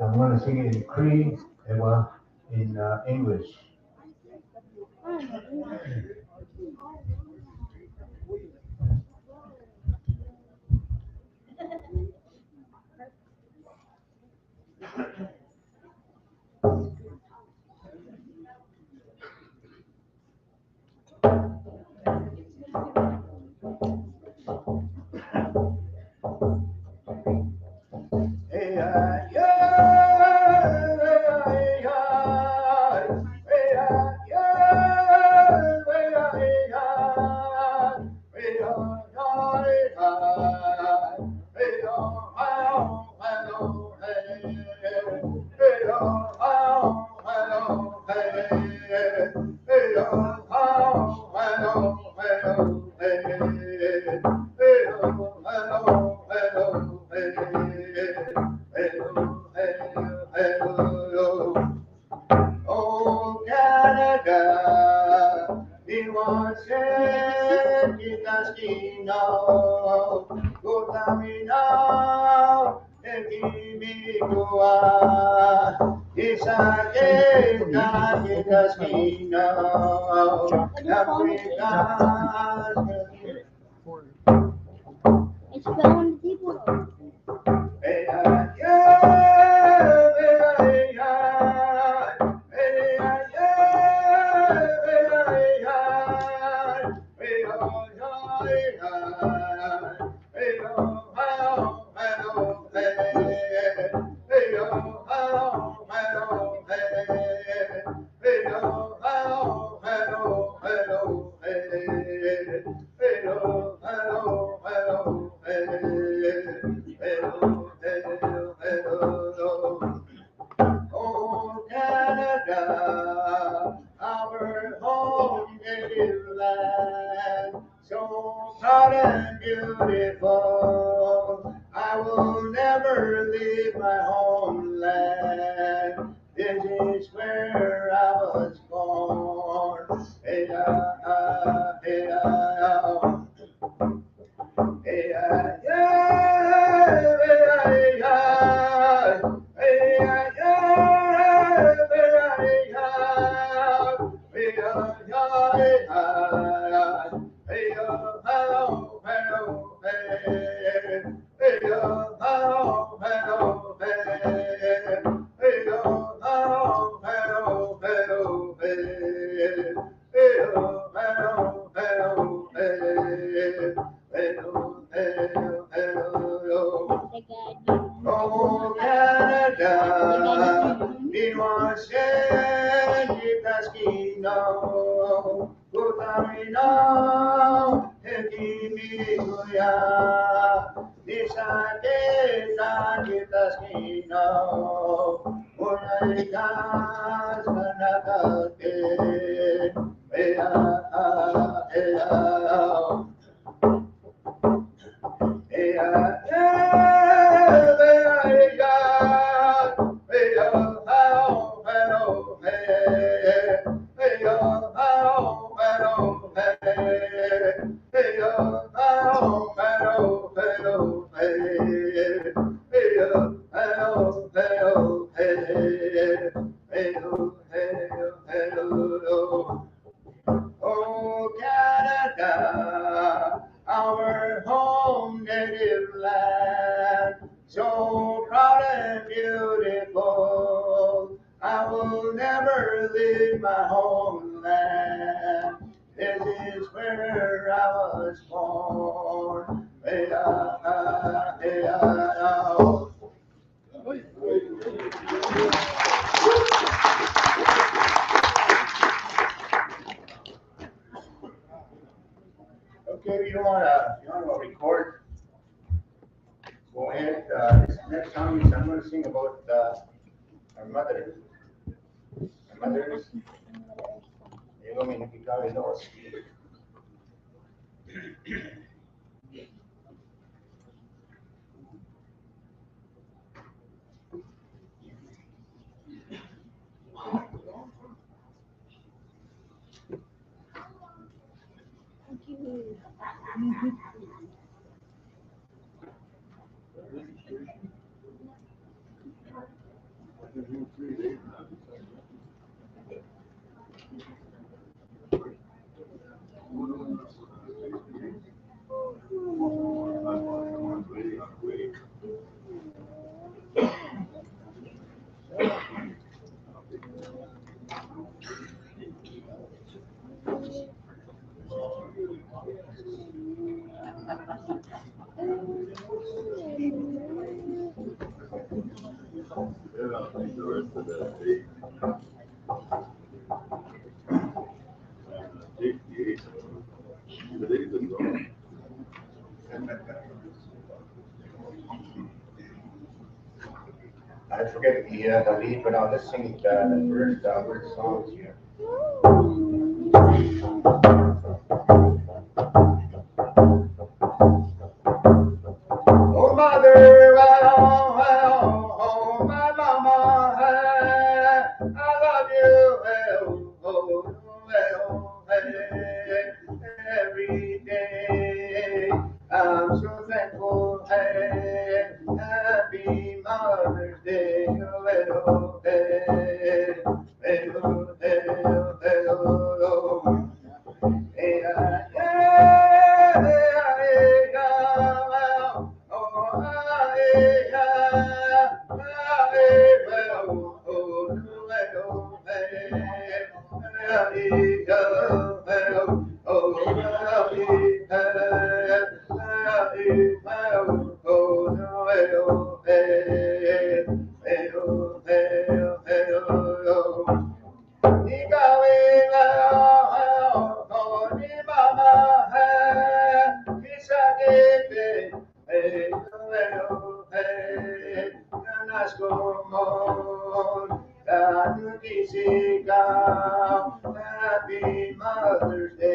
I'm going to sing it in Cree and well, in English. Oh, Canada, we want to get us kino, go tamina, and kimi goa. Isa get us kino, Africa. It's fell on the table. Oh, Canada, our home native land, so proud and beautiful. I will never leave my homeland. This is where I was born. Hey, hey, hey, Oh, Canada, mi di Casquino, Gutamino, Ekimikuya, Nisaketa di Casquino, Unaikas Manakate, Ea, Ea, Oh, Canada, our home native land, so proud and beautiful. I will never leave my homeland. This is where I was born. Hey, hey, Okay, you want to record? Go ahead. This next song is I'm going to sing about our mother. Our mothers. Digo, mi nakikinig dos. I forget the lead, but I'll just sing the first word songs here. Oh, mother, well, well, oh, my mama, I love you, well, oh, well, every day. I'm so thankful, happy Mother's Day, well, well, well, well, Happy Mother's Day,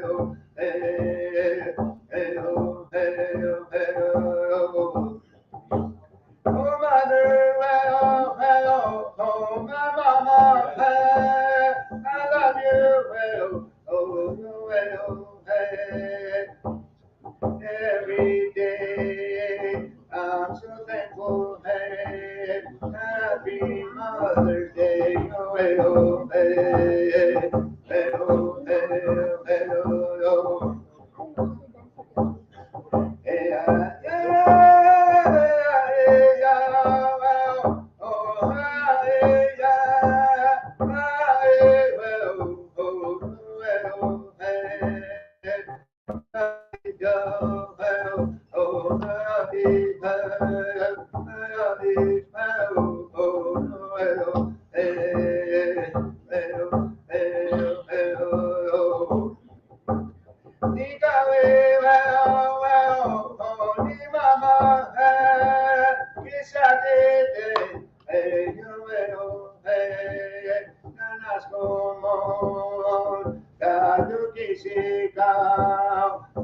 oh, hey, hey, oh, hey, oh, hey, oh, Oh, mother, well, well, oh, my mama, I love you, well, oh, well, every day. I'm so thankful, happy Mother's Day, oh, well, well, well, well,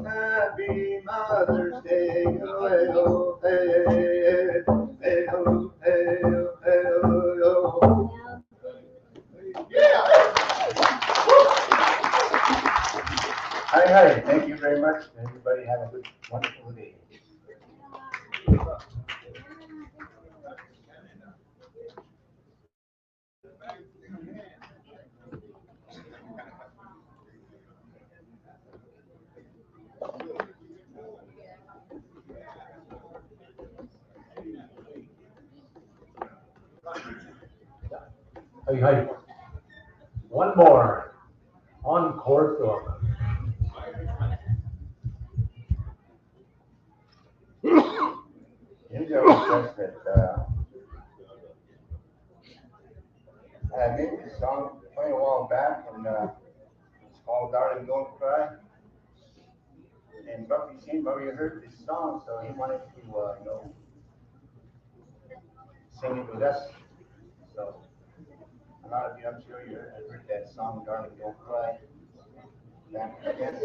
Happy Mother's Day, oh, hey, hey, oh, hey, oh, Hi, hi. Thank you very much. Everybody have a good, wonderful day. Hey, hey, one more. Encore song. Here's a request that I made this song quite a while back, and it's called "Darling Don't Cry." And Buffy heard this song, so he wanted to, sing it with us. So I'm lot of you, I'm sure you have heard that song, Darling, Don't Cry. Back again.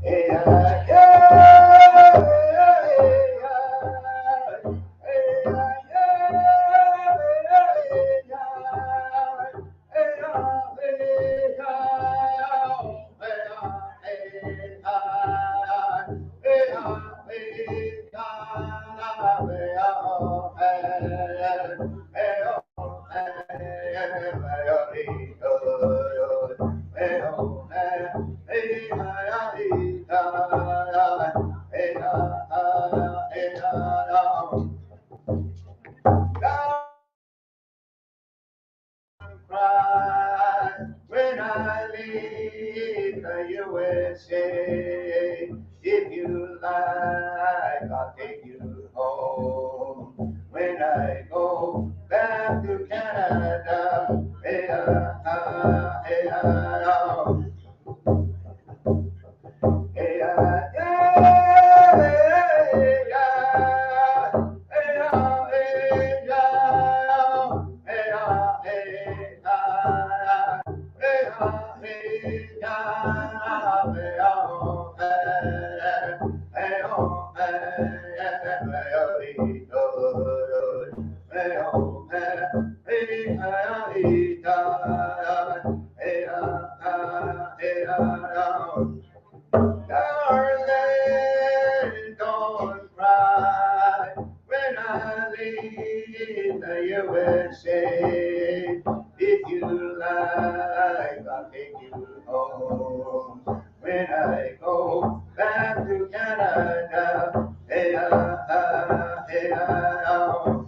Hey, cry when I leave the USA. If you like, I'll take you home. When I go back to Canada, hey, hey, hey, darling, don't cry when I leave the USA. If you like, I'll take you home. When I go back to Canada, hey, hey, hey, darling,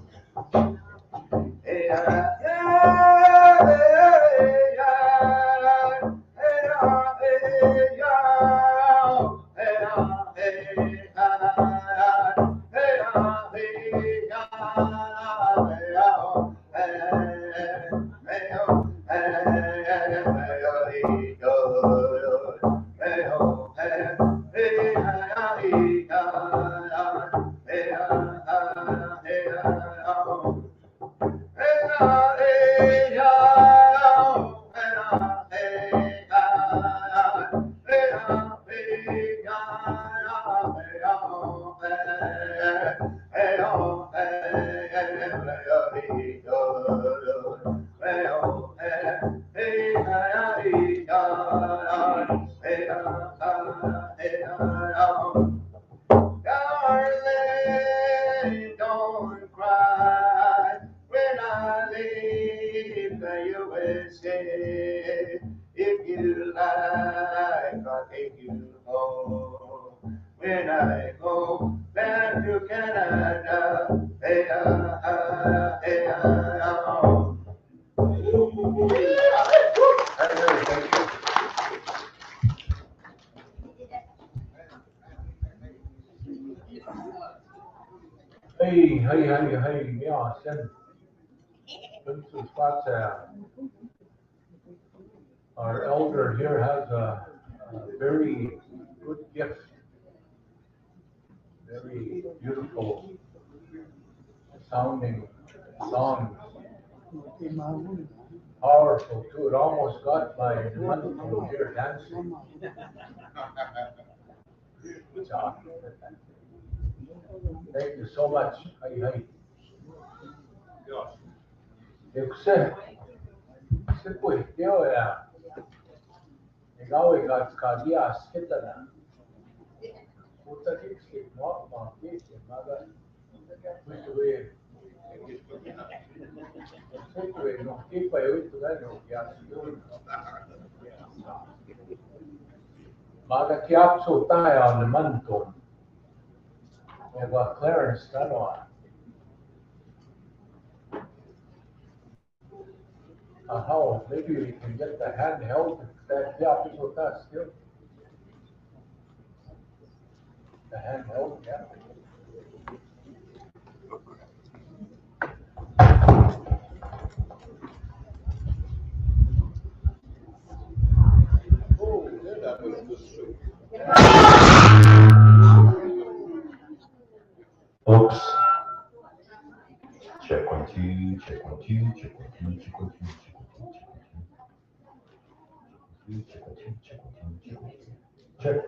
don't cry when I leave the USA. If you like, I'll take you home. When I go back to Canada, hey, hey, Hey, ja, sen Vincent Spots, our elder here has a very good gift, very beautiful sounding songs, powerful too. It almost got my money from here dancing. So, thank you so much. Hey. Se pues, yo ya, ikaw kadias kita na. Puta kiksi, no, kiksi, maga. No kipa yo ito ganyo, kaya maga kiapso tayo naman to. Eba Clarence Tanoa. How maybe we can get the handheld that kiapso ta still. The handheld, yeah. folks. Check 1 2, check 1 2, check 1 2, check 1 2, check 1 2, check 1 2, check 1 2, check 1 2, check 1 2. Check.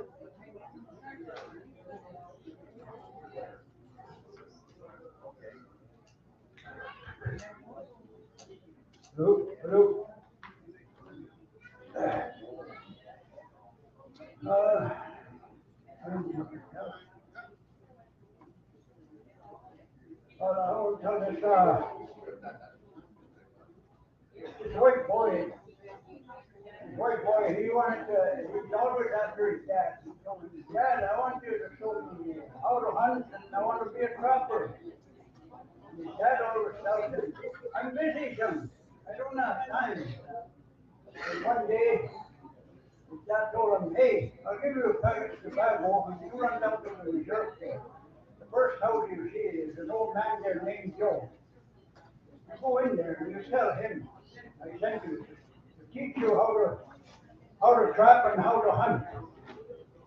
Hello, hello. I'll tell this, this white boy, he wanted to, he's always after his dad. He told his dad, I want you to show me how to hunt and I want to be a trapper. And his dad always tells him, I'm busy, son. I don't have time. And one day, his dad told him, hey, I'll give you a package of tobacco and you run down to the reserve there. The first house you see is an old man there named Joe. You go in there and you tell him, I sent you to teach you how to trap and how to hunt.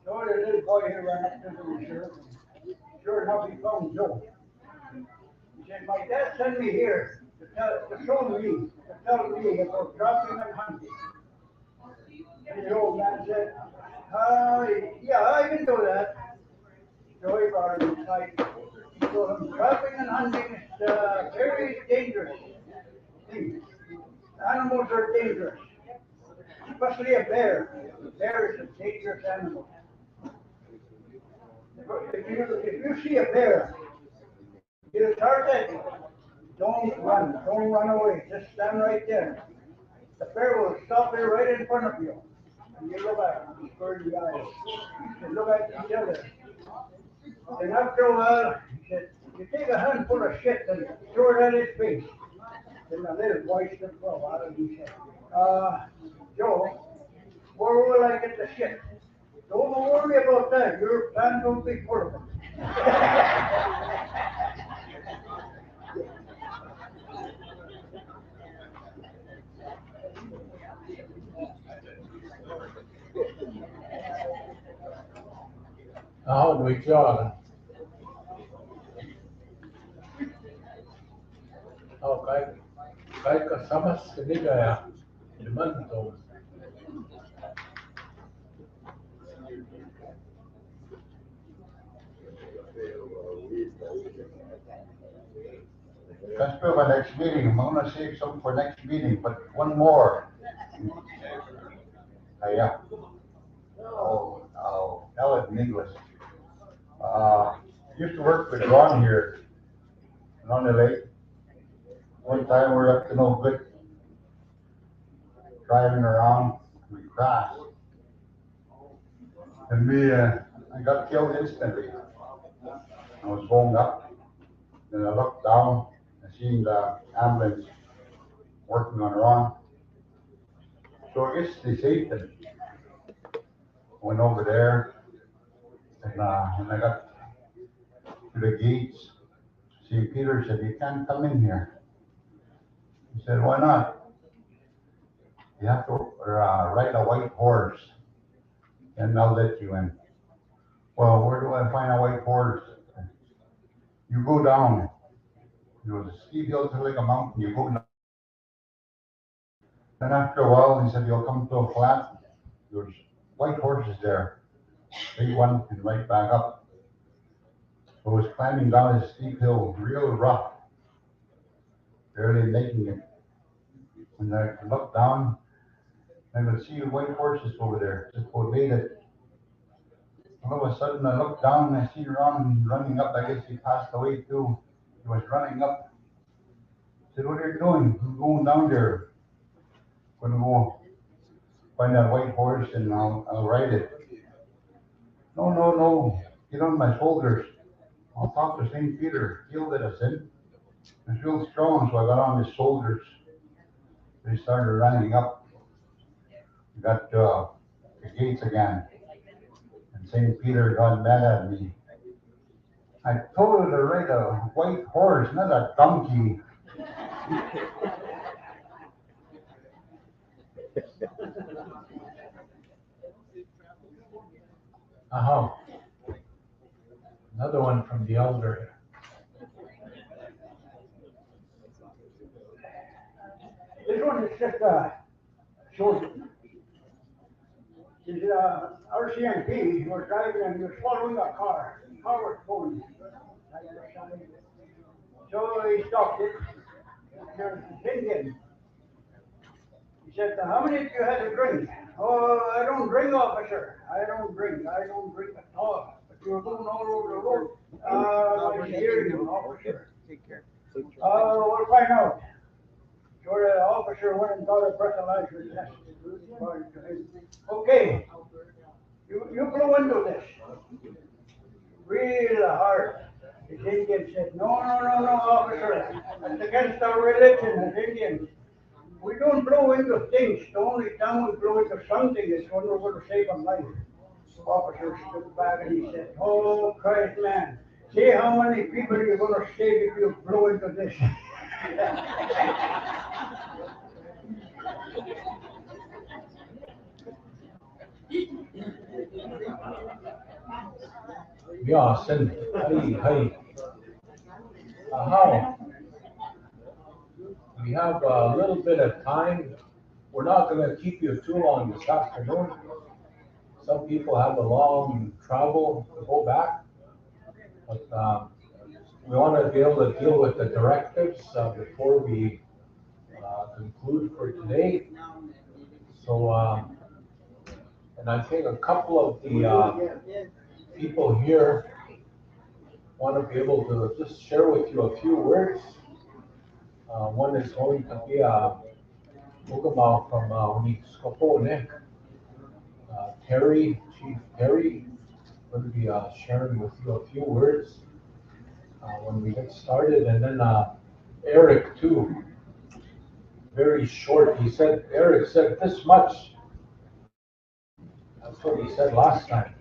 So the little boy here ran up to the reserve. Sure enough, he found Joe. He said, my dad sent me here to tell me about trapping and hunting. And the old man said, yeah, I can do that. So he brought him inside. He told him, trapping and hunting is a very dangerous thing. Animals are dangerous, especially a bear. A bear is a dangerous animal. If you see a bear, you target, don't run away, just stand right there. The bear will stop you right in front of you. And you look at him, square in the eyes. You look at each other. And after a while, he said, you take a handful of shit and throw it at his face. Then the little boy stepped out and he said, Joe, where will I get the shit? Don't worry about that. Your plan will be full of it. How do we jog? Oh, kay kasama sini kaya liman to. That's for my next meeting. I'm gonna save some for next meeting, but one more. Yeah. I'll tell it in English. Used to work with Ron here on the lake. One time we were up to no good, driving around, we crashed. And I got killed instantly. I was going up, then I looked down, I seen the ambulance working on Ron. So I guess they saved him. Went over there, and when I got to the gates, St. Peter said, you can't come in here. He said, why not? You have to ride a white horse, and they'll let you in. Well, where do I find a white horse? You go down. The ski hills are like a mountain. You go down. Then after a while, he said, you'll come to a flat. There's white horses there. Big one and right back up. So I was climbing down this steep hill, real rough, barely making it. When I looked down, I could see white horses over there, just about made it. All of a sudden, I looked down and I see Ron running up. I guess he passed away too. He was running up. I said, what are you doing? I'm going down there. I'm going to go find that white horse and I'll ride it. No. Get on my shoulders. I'll talk to St. Peter. He'll let us in. It's real strong, so I got on his shoulders. They started running up. We got to the gates again. And St. Peter got mad at me. I told her to ride a white horse, not a donkey. Another one from the elder here. This one is just shows it. This is RCMP. He was driving and he was following a car. The car was pulling. So he stopped it. There's this Indian. He said, how many of you had a drink? Oh, I don't drink, officer. I don't drink. I don't drink at all. But you're going all over the road. I hear you, officer. Take care. We'll find out. So the officer went and got a breathalyzer test. Okay, you blow into this. Real hard. The Indian said, no, officer. That's against our religion as Indians. We don't blow into things. The only time we blow into something is when we're going to save a life. The officer stood back and he said, oh, Christ, man. See how many people you're going to save if you blow into this. Yeah, send. Hey. How? We have a little bit of time. We're not going to keep you too long this afternoon. Some people have a long travel to go back, but we want to be able to deal with the directives before we conclude for today. So, and I think a couple of the people here want to be able to just share with you a few words. One is going to be Ugama from Uniskopo, Terry, Chief Terry, going to be sharing with you a few words when we get started, and then Eric too. Very short. Eric said this much. That's what he said last time.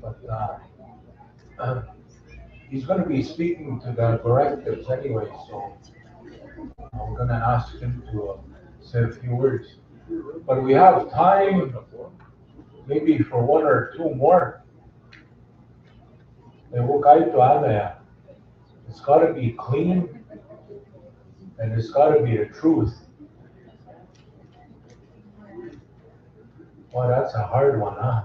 But he's going to be speaking to the directives anyway, so I'm going to ask him to say a few words. But we have time maybe for one or two more. It's got to be clean and it's got to be the truth. Well, that's a hard one, huh?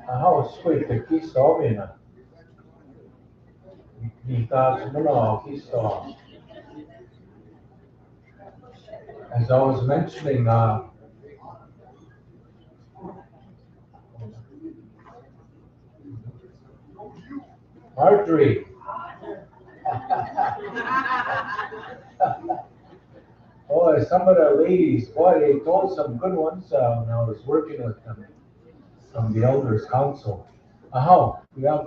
How sweet the kisto mina. As I was mentioning, Marjorie. Oh, some of the ladies, boy, they told some good ones when I was working with them from the Elders Council. How? We have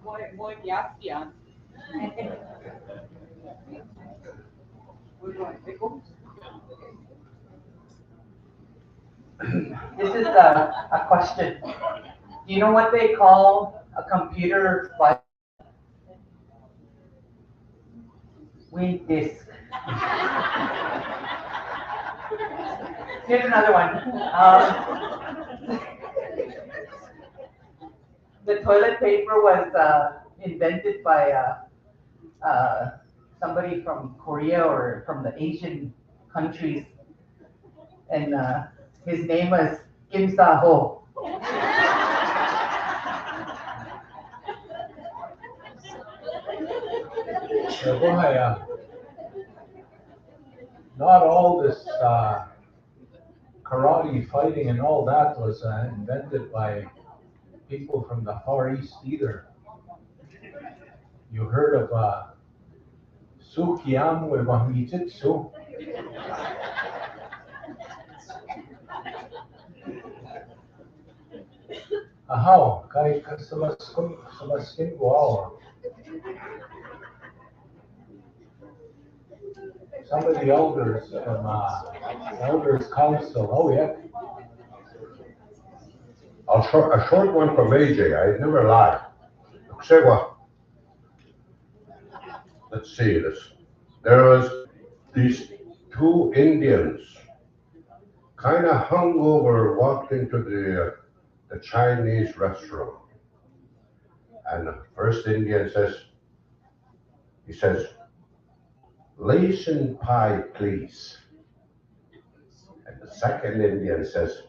Muy gracias. This is a question. Do you know what they call a computer file? Wing disk. Here's another one. The toilet paper was invented by somebody from Korea or from the Asian countries, and his name was Kim Sa-ho. Not all this karate fighting and all that was invented by people from the Far East either. You heard of Sukiam with Jiu-Jitsu? How? Kahit ka sa maskin ko. Some of the elders from Elders Council. Oh, yeah. A short one from AJ. I never lie. Let's see this. There was these two Indians, kind of hungover, walked into the the Chinese restaurant. And the first Indian says, he says, Lacing pie, please. And the second Indian says,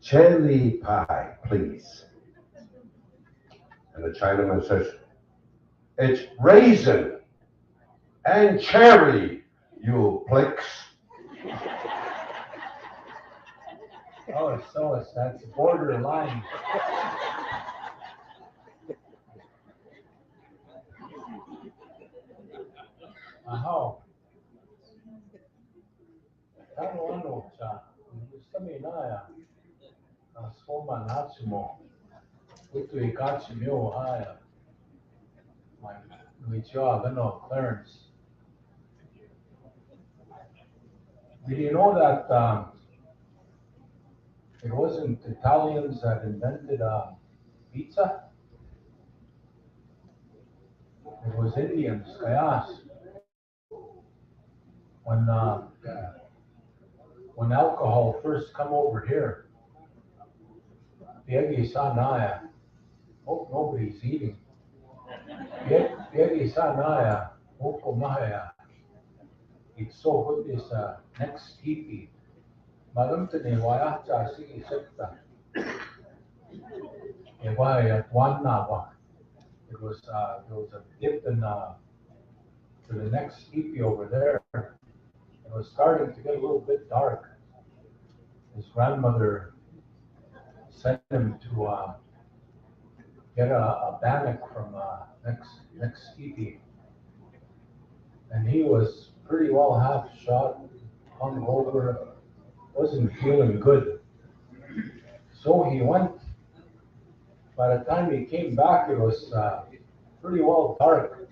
cherry pie, please. And the Chinaman says, it's raisin and cherry, you pricks. Oh, so that's borderline. Aho. Ano siya? Gusto mo na ya. Soma Natsumo. Ito ikachi mo haya. My job, Clarence. Did you know that it wasn't Italians that invented pizza? It was Indians, kayas. When alcohol first come over here, Piegi Sanaya, hope nobody's eating. Piegi Sanaya, Oko Mahaya, it's so good this next tipi. Malamtani Wayata Sigi Sekta. Ewaya Tuanawa. It was there was a dip in to the next tipi over there. It was starting to get a little bit dark. His grandmother sent him to get a bannock from next teepee, and he was pretty well half shot, hung over, wasn't feeling good. So he went. By the time he came back, it was pretty well dark.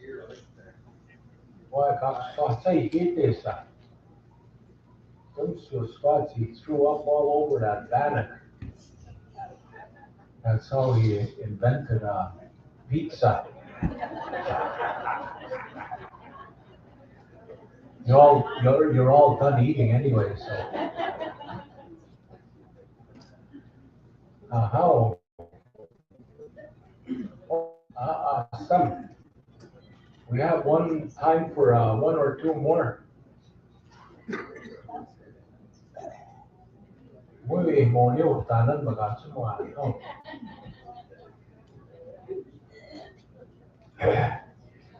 Boy, I say he this. Some spots he threw up all over that bannock. That's how he invented pizza. You're all done eating anyway, so. How? Some. We have one time for one or two more. Muy monyo tanan magatsumo.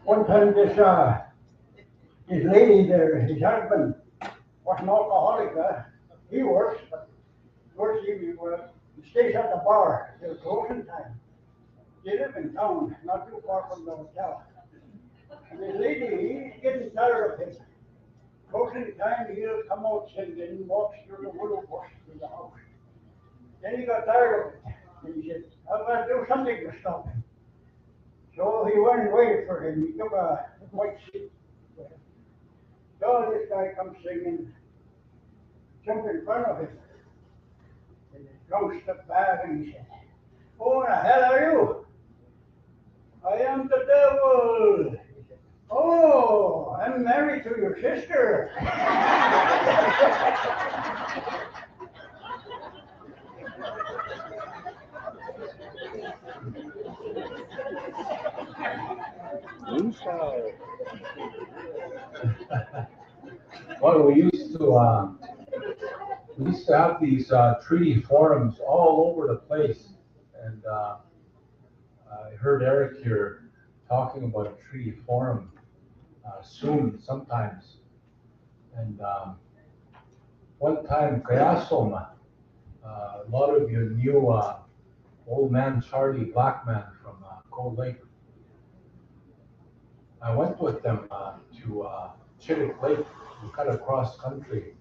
One time this lady there, his husband was an alcoholic. He works, but he stays at the bar till closing time. They live in town, not too far from the hotel. And the lady, he's getting tired of him. Closing time, he'll come out singing, walks through the willow bush to the house. Then he got tired of it. And he said, I've got to do something to stop him. So he went and waited for him. He took a white sheet. So this guy comes singing, jumped in front of him. And the drunk stepped back and he said, who the hell are you? I am the devil. He said, oh, I'm married to your sister. Well, we used to have these treaty forums all over the place, and I heard Eric here talking about a treaty forum soon, sometimes. And one time, Kayasoma, a lot of you knew old man Charlie Blackman from Cold Lake. I went with them to Chittick Lake. We cut across country.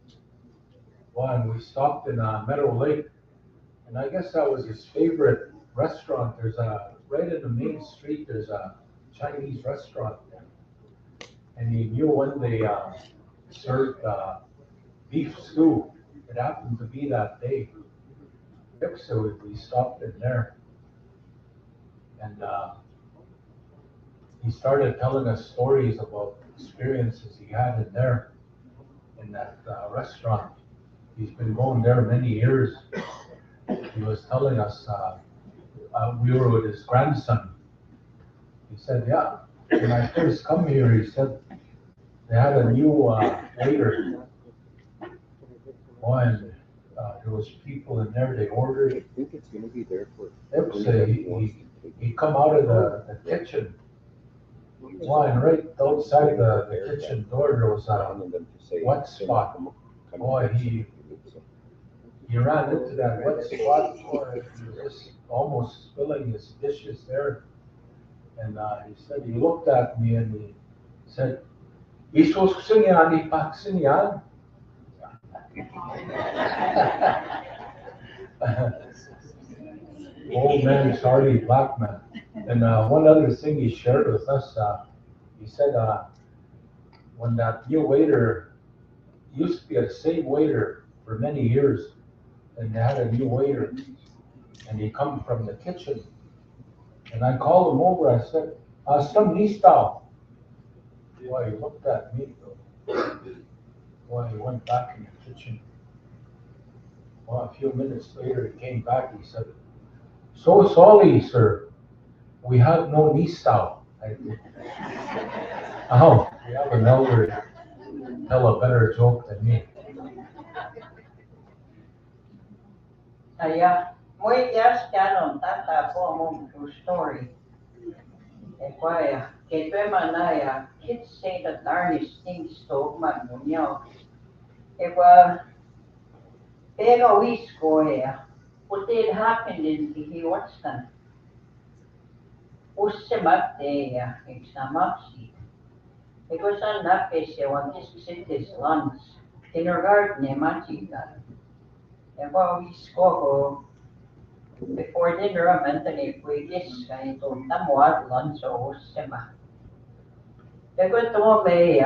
Well, and we stopped in Meadow Lake, and I guess that was his favorite restaurant. There's right in the main street, there's a Chinese restaurant there. And he knew when they served beef stew. It happened to be that day. Yep, so we stopped in there. And he started telling us stories about experiences he had in there, in that restaurant. He's been going there many years. he was telling us, we were with his grandson. He said, yeah, when I first come here, he said, they had a new waiter. Oh, and there was people in there, they ordered. I think it's gonna be there for. They would say he come out of the kitchen. Well, and right outside the kitchen door, there was a wet spot. Boy, he ran into that wet spot, boy, he was just almost spilling his dishes there. And he said, he looked at me and he said, Isos sinyan, ipak sinyan. Old man Charlie Blackman. And one other thing he shared with us, he said, when that new waiter used to be the same waiter for many years, and they had a new waiter, and he come from the kitchen, and I called him over. I said, "Some nista." Boy, he looked at me. Boy, he went back in the kitchen. Well, a few minutes later, he came back. He said, "So sorry, sir. We have no nista." Oh, we have an elder tell a better joke than me. Muy just canon tata po true story. Que tu manaya, kids say the darnest things to magmunyo. Pero wisko what did happen in the Watson? Ussemate examapsi. Because I'm not busy on this city's lunch. Kindergarten, machita. Wisko before dinner, Anthony, we just kind of tamuat lunch o ussema. Pero to me,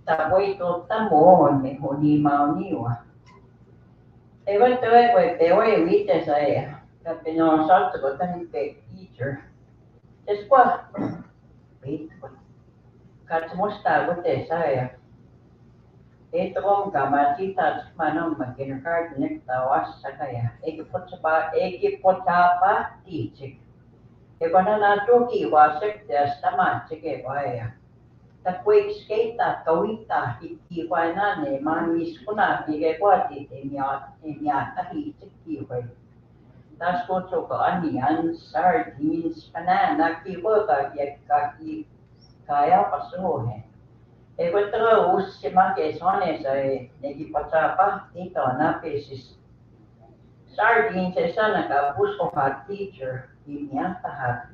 tapoy to tamon, me hunima niwa. Pero to pero wite saya. Kapino salto ko tani teacher. Después, wait, katmusta wite saya. Ito kong kamatita manong mag-kindergarten nagtawas sa kaya. Eki po pa teaching. Eko na natuki wasik des tama sige kaya. Tapos skata kawita ikiwa na ne manis ko na bigay ko at inya tahiti kiwa. Tas ko ko onions, sardines, banana, kiwa kaya pasuhe. Eko usima ke sone sa nagipatapa ito na pesis. Sardines sa nakapuso ha teacher inyatahat.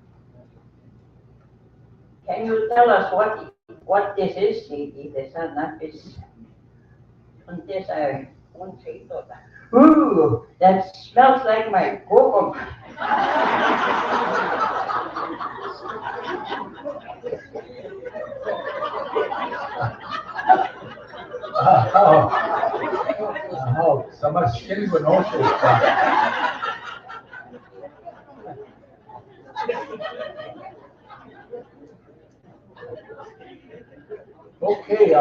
Can you tell us what this is? This is not this. This ooh, that smells like my cocoa. So much skin with no Okay,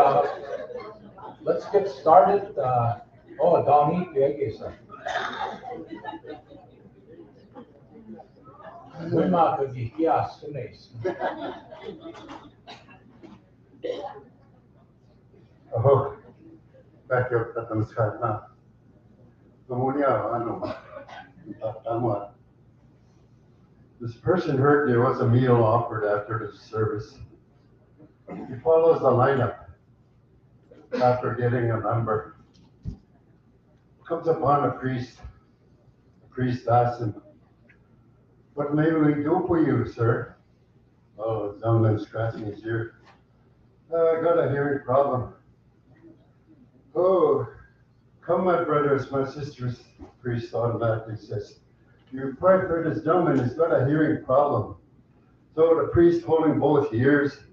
let's get started. Donnie, sir. We're not going to be here Oh, back up at the sky now. This person heard there was a meal offered after the service. He follows the lineup after getting a number. Comes upon a priest. The priest asks him, "What may we do for you, sir?" Oh, the young man scratching his ear. I got a hearing problem. Oh, come, my brothers, my sisters, the priest automatically says. You pray for this gentleman, he's got a hearing problem. So the priest holding both ears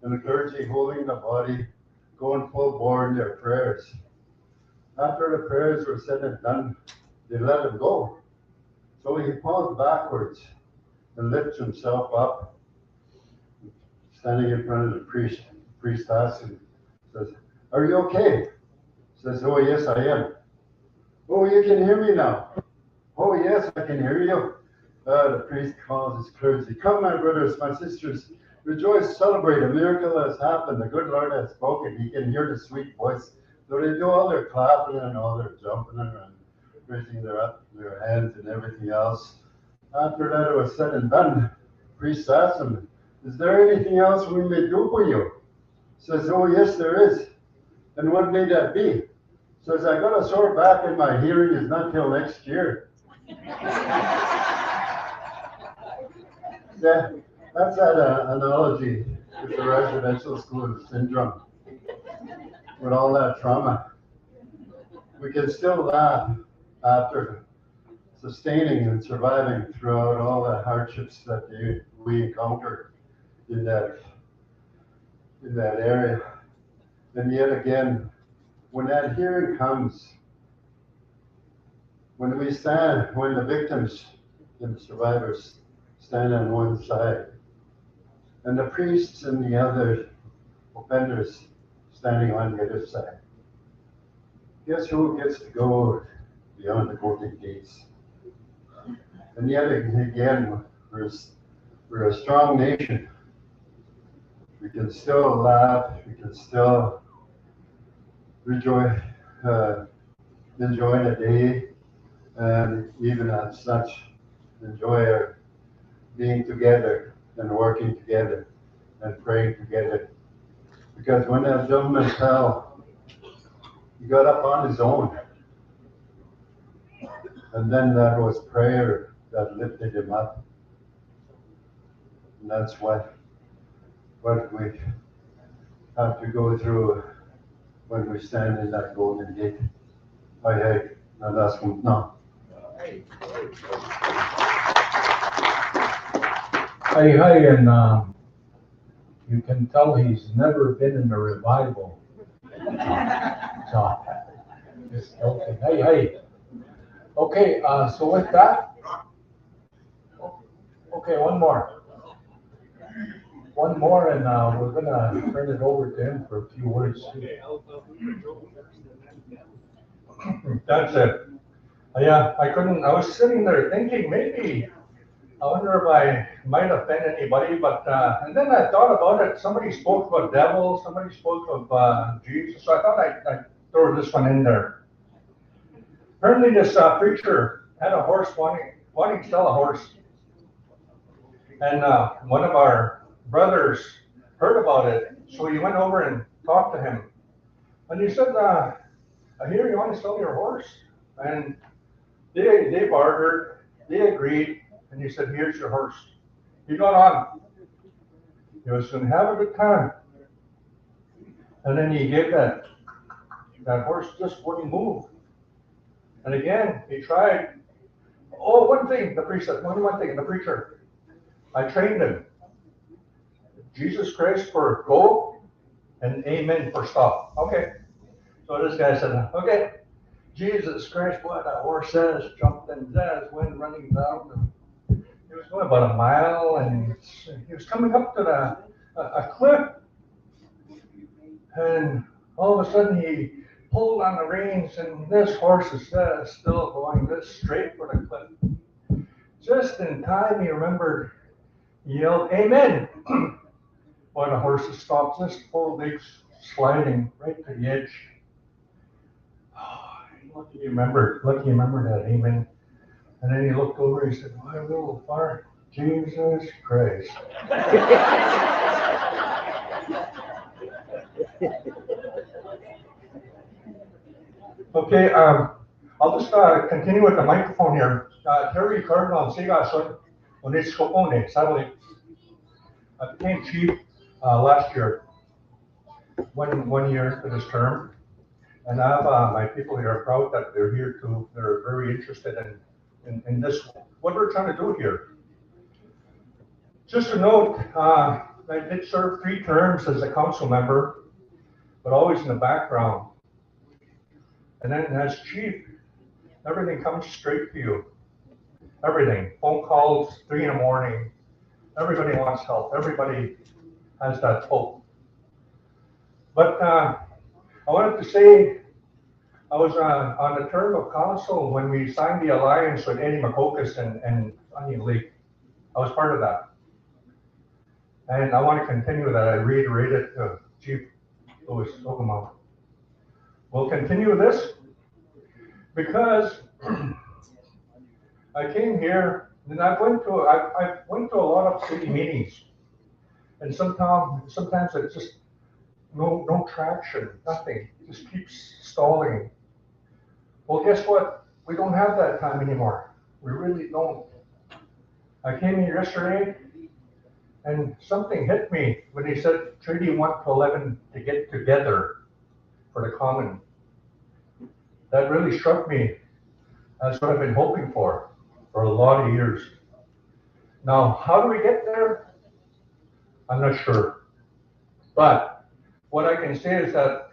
and the clergy holding the body, going full bore in their prayers. After the prayers were said and done, they let him go. So he falls backwards and lifts himself up, standing in front of the priest. The priest asks him, says, "Are you okay?" He says, "Oh, yes, I am." "Oh, you can hear me now." Oh, yes, I can hear you. The priest calls his clergy. Come, my brothers, my sisters, rejoice, celebrate. A miracle has happened. The good Lord has spoken. He can hear the sweet voice. So they do all their clapping and all their jumping and raising their hands and everything else. After that it was said and done, the priest asked him, is there anything else we may do for you? Says, oh, yes, there is. And what may that be? Says, I got a sore back and my hearing is not till next year. Yeah, that's that analogy with the residential school syndrome. With all that trauma, we can still laugh after sustaining and surviving throughout all the hardships that we encounter in that area. And yet again, when that hearing comes, when the victims and the survivors stand on one side, and the priests and the other offenders standing on the other side, guess who gets to go beyond the golden gates? And yet again, we're a strong nation. We can still laugh, we can still enjoy the day, and even as such, enjoy our being together and working together and praying together. Because when that gentleman fell, he got up on his own. And then that was prayer that lifted him up. And that's what we have to go through when we stand in that golden gate. Hey, and that's one now. Hey, and you can tell he's never been in a revival. So, just joking. Hey. Okay, so with that, okay, one more, and we're gonna turn it over to him for a few words. That's it. Yeah, I was sitting there thinking, maybe, I wonder if I might offend anybody, but, and then I thought about it. Somebody spoke about devil, somebody spoke of Jesus, so I thought I'd throw this one in there. Apparently this preacher had a horse wanting to sell a horse. And one of our brothers heard about it, so he went over and talked to him. And he said, I hear you want to sell your horse. And they bartered, they agreed, and he said, here's your horse. He got on. He was going to have a good time. And then he gave that horse just wouldn't move. And again, he tried. Oh, one thing, the priest said, one thing, the preacher, I trained him. Jesus Christ for go and amen for stop. Okay. So this guy said, okay, Jesus Christ, what that horse says, jumped and says, went running down. He was going about a mile and he was coming up to a cliff. And all of a sudden he pulled on the reins and this horse is still going this straight for the cliff. Just in time he remembered, he yelled, amen. Well, the horse stopped, just full legs sliding right to the edge. Oh, lucky you remembered that, amen. And then he looked over, he said, my little fart, Jesus Christ. Okay, I'll just continue with the microphone here. Terry Cardinal Sigason, Oniscopone, sadly. I became chief last year, one year for this term. And I have my people here are proud that they're here too. They're very interested in this, what we're trying to do here. Just a note, I did serve 3 terms as a council member, but always in the background. And then as chief, everything comes straight to you. Everything, phone calls, 3 in the morning. Everybody wants help. Everybody has that hope. But I wanted to say I was on the term of council when we signed the alliance with Eddie McCocus and Onion Lake. I was part of that. And I want to continue that. I reiterated to Chief Louis Ogama. We'll continue this because I came here and I went to a lot of city meetings, and sometimes it's just no traction, nothing, it just keeps stalling. Well, guess what? We don't have that time anymore. We really don't. I came here yesterday, and something hit me when they said Treaty 1 to 11 to get together for the common. That really struck me. That's what I've been hoping for a lot of years. Now, how do we get there? I'm not sure. But what I can say is that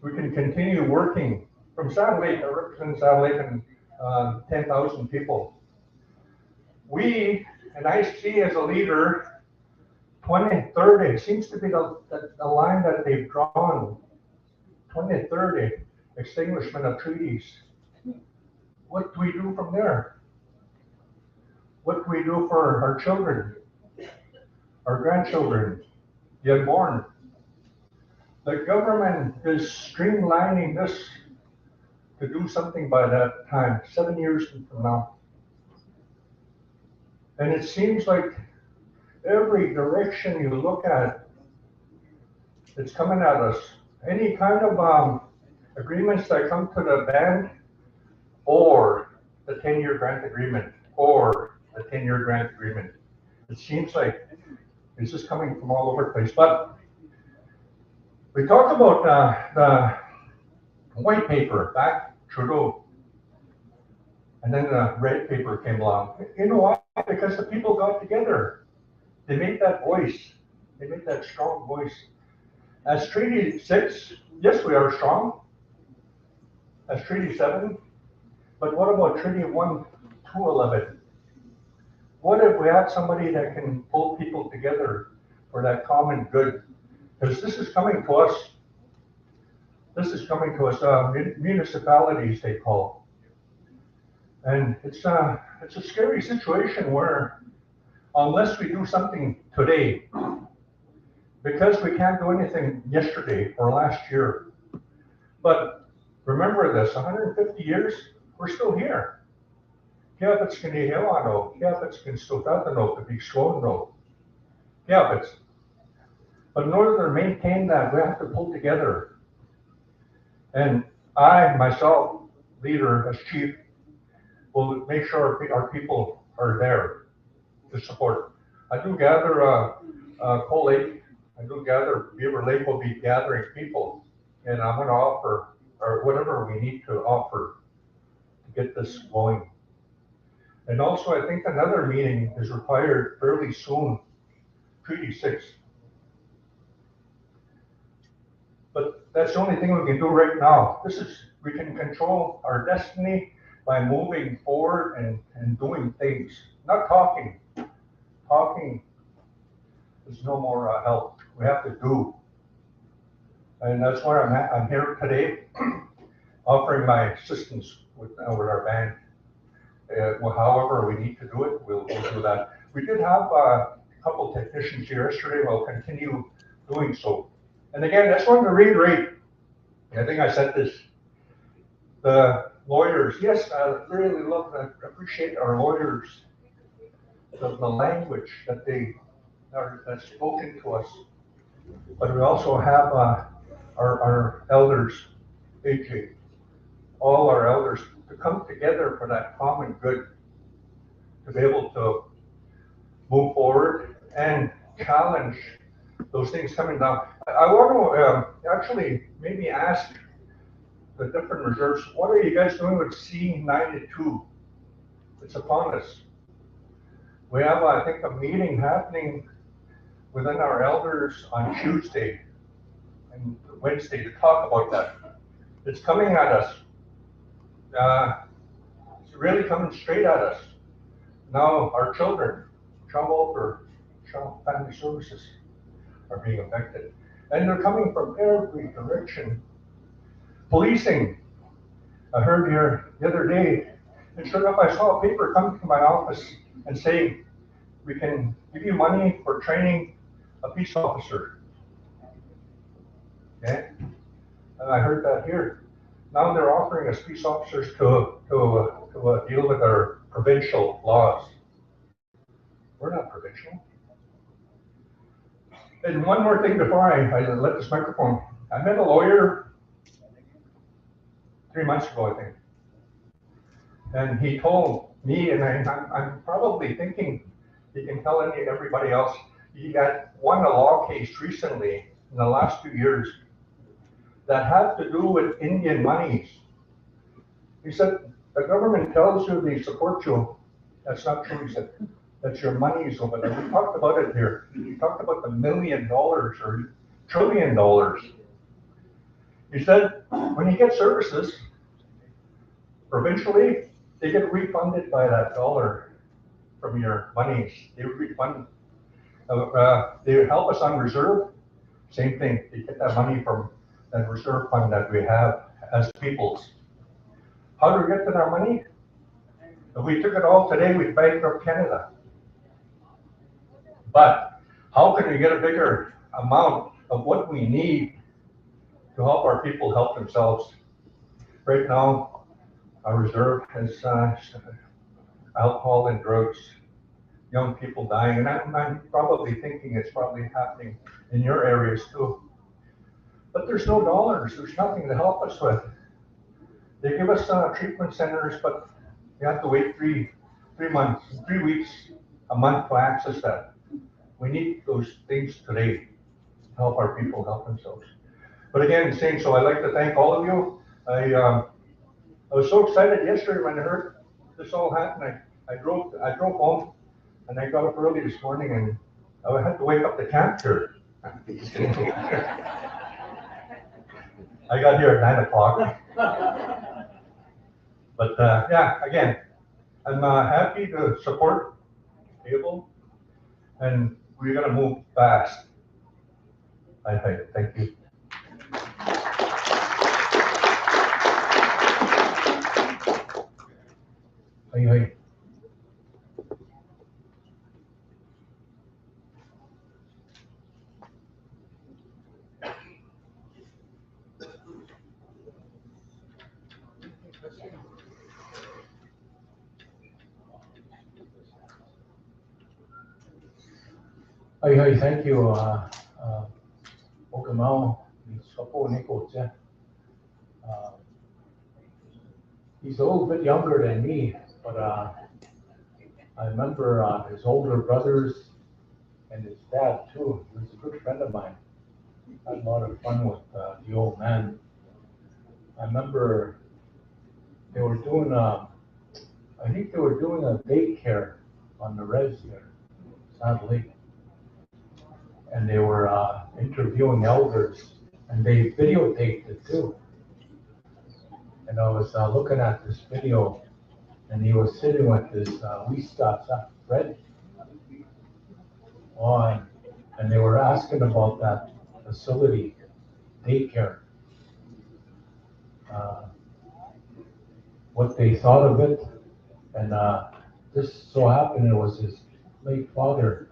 we can continue working from Sand Lake. I represent Sand Lake and 10,000 people. We, and I see as a leader, 2030 seems to be the line that they've drawn. 2030, extinguishment of treaties. What do we do from there? What do we do for our children, our grandchildren, the unborn? The government is streamlining this to do something by that time, 7 years from now. And it seems like every direction you look at, it's coming at us. Any kind of agreements that come to the band, or the 10-year grant agreement, or the 10-year grant agreement. It seems like it's just coming from all over the place. But we talked about the white paper back, Trudeau, and then the red paper came along. You know why? Because the people got together. They made that voice. They made that strong voice. As Treaty 6, yes, we are strong. As Treaty 7, but what about Treaty 1 to 11? What if we had somebody that can pull people together for that common good? Because this is coming to us. This is coming to us, municipalities they call. And it's a scary situation where unless we do something today, because we can't do anything yesterday or last year. But remember this, 150 years, we're still here. Kiabits can ihewano, kiabits can stotatano, to be slow. Kiabits. But in order to maintain that, we have to pull together. And I, myself, leader, as chief, will make sure our people are there to support. I do gather Coal Lake, I do gather Beaver Lake will be gathering people, and I'm going to offer, or whatever we need to offer to get this going. And also, I think another meeting is required fairly soon, Treaty 6. But that's the only thing we can do right now. We can control our destiny by moving forward and doing things, not talking. Talking is no more help. We have to do. And that's why I'm here today, offering my assistance with our band. However we need to do it, we'll do that. We did have a couple technicians here yesterday. We'll continue doing so. And again, I just wanted to reiterate, I think I said this, the lawyers, yes, I really love and appreciate our lawyers, the language that they that's spoken to us. But we also have our elders, AJ, all our elders, to come together for that common good, to be able to move forward and challenge those things coming down. I want to actually maybe ask the different reserves, what are you guys doing with C92? It's upon us. We have, I think, a meeting happening within our elders on Tuesday and Wednesday to talk about that. It's coming at us. It's really coming straight at us. Now our children, child family services are being affected. And they're coming from every direction. Policing, I heard here the other day, and sure enough, I saw a paper come to my office and say, we can give you money for training a peace officer. Okay? And I heard that here. Now they're offering us peace officers to deal with our provincial laws. We're not provincial. And one more thing before I let this microphone. I met a lawyer 3 months ago, I think. And he told me, and I'm probably thinking he can tell everybody else, he got won a law case recently in the last 2 years that had to do with Indian monies. He said, the government tells you they support you. That's not true, he said. That's your money's over there. We talked about it here. We talked about the $1 million or $1 trillion. He said, when you get services, provincially, they get refunded by that dollar from your monies. They refund. They help us on reserve. Same thing. They get that money from that reserve fund that we have as peoples. How do we get to that money? If we took it all today, we'd bankrupt Canada. But how can we get a bigger amount of what we need to help our people help themselves? Right now, our reserve is alcohol and drugs, young people dying, and I'm probably thinking it's probably happening in your areas too. But there's no dollars, there's nothing to help us with. They give us treatment centers, but you have to wait 3 weeks, a month to access that. We need those things today to help our people help themselves. But again, saying so, I'd like to thank all of you. I was so excited yesterday when I heard this all happen. I drove home, and I got up early this morning, and I had to wake up the camp here. I got here at 9 o'clock. But yeah, again, I'm happy to support Abel, and we're going to move fast. I think. Thank you. Hey. Hey, thank you, Okimau, he's a little bit younger than me, but I remember his older brothers and his dad too. He was a good friend of mine. I had a lot of fun with the old man. I remember they were doing I think they were doing a daycare on the res here, sadly. And they were interviewing elders, and they videotaped it too. And I was looking at this video, and he was sitting with his Wistas, Fred. Oh, and they were asking about that facility, daycare, what they thought of it. And this so happened it was his late father.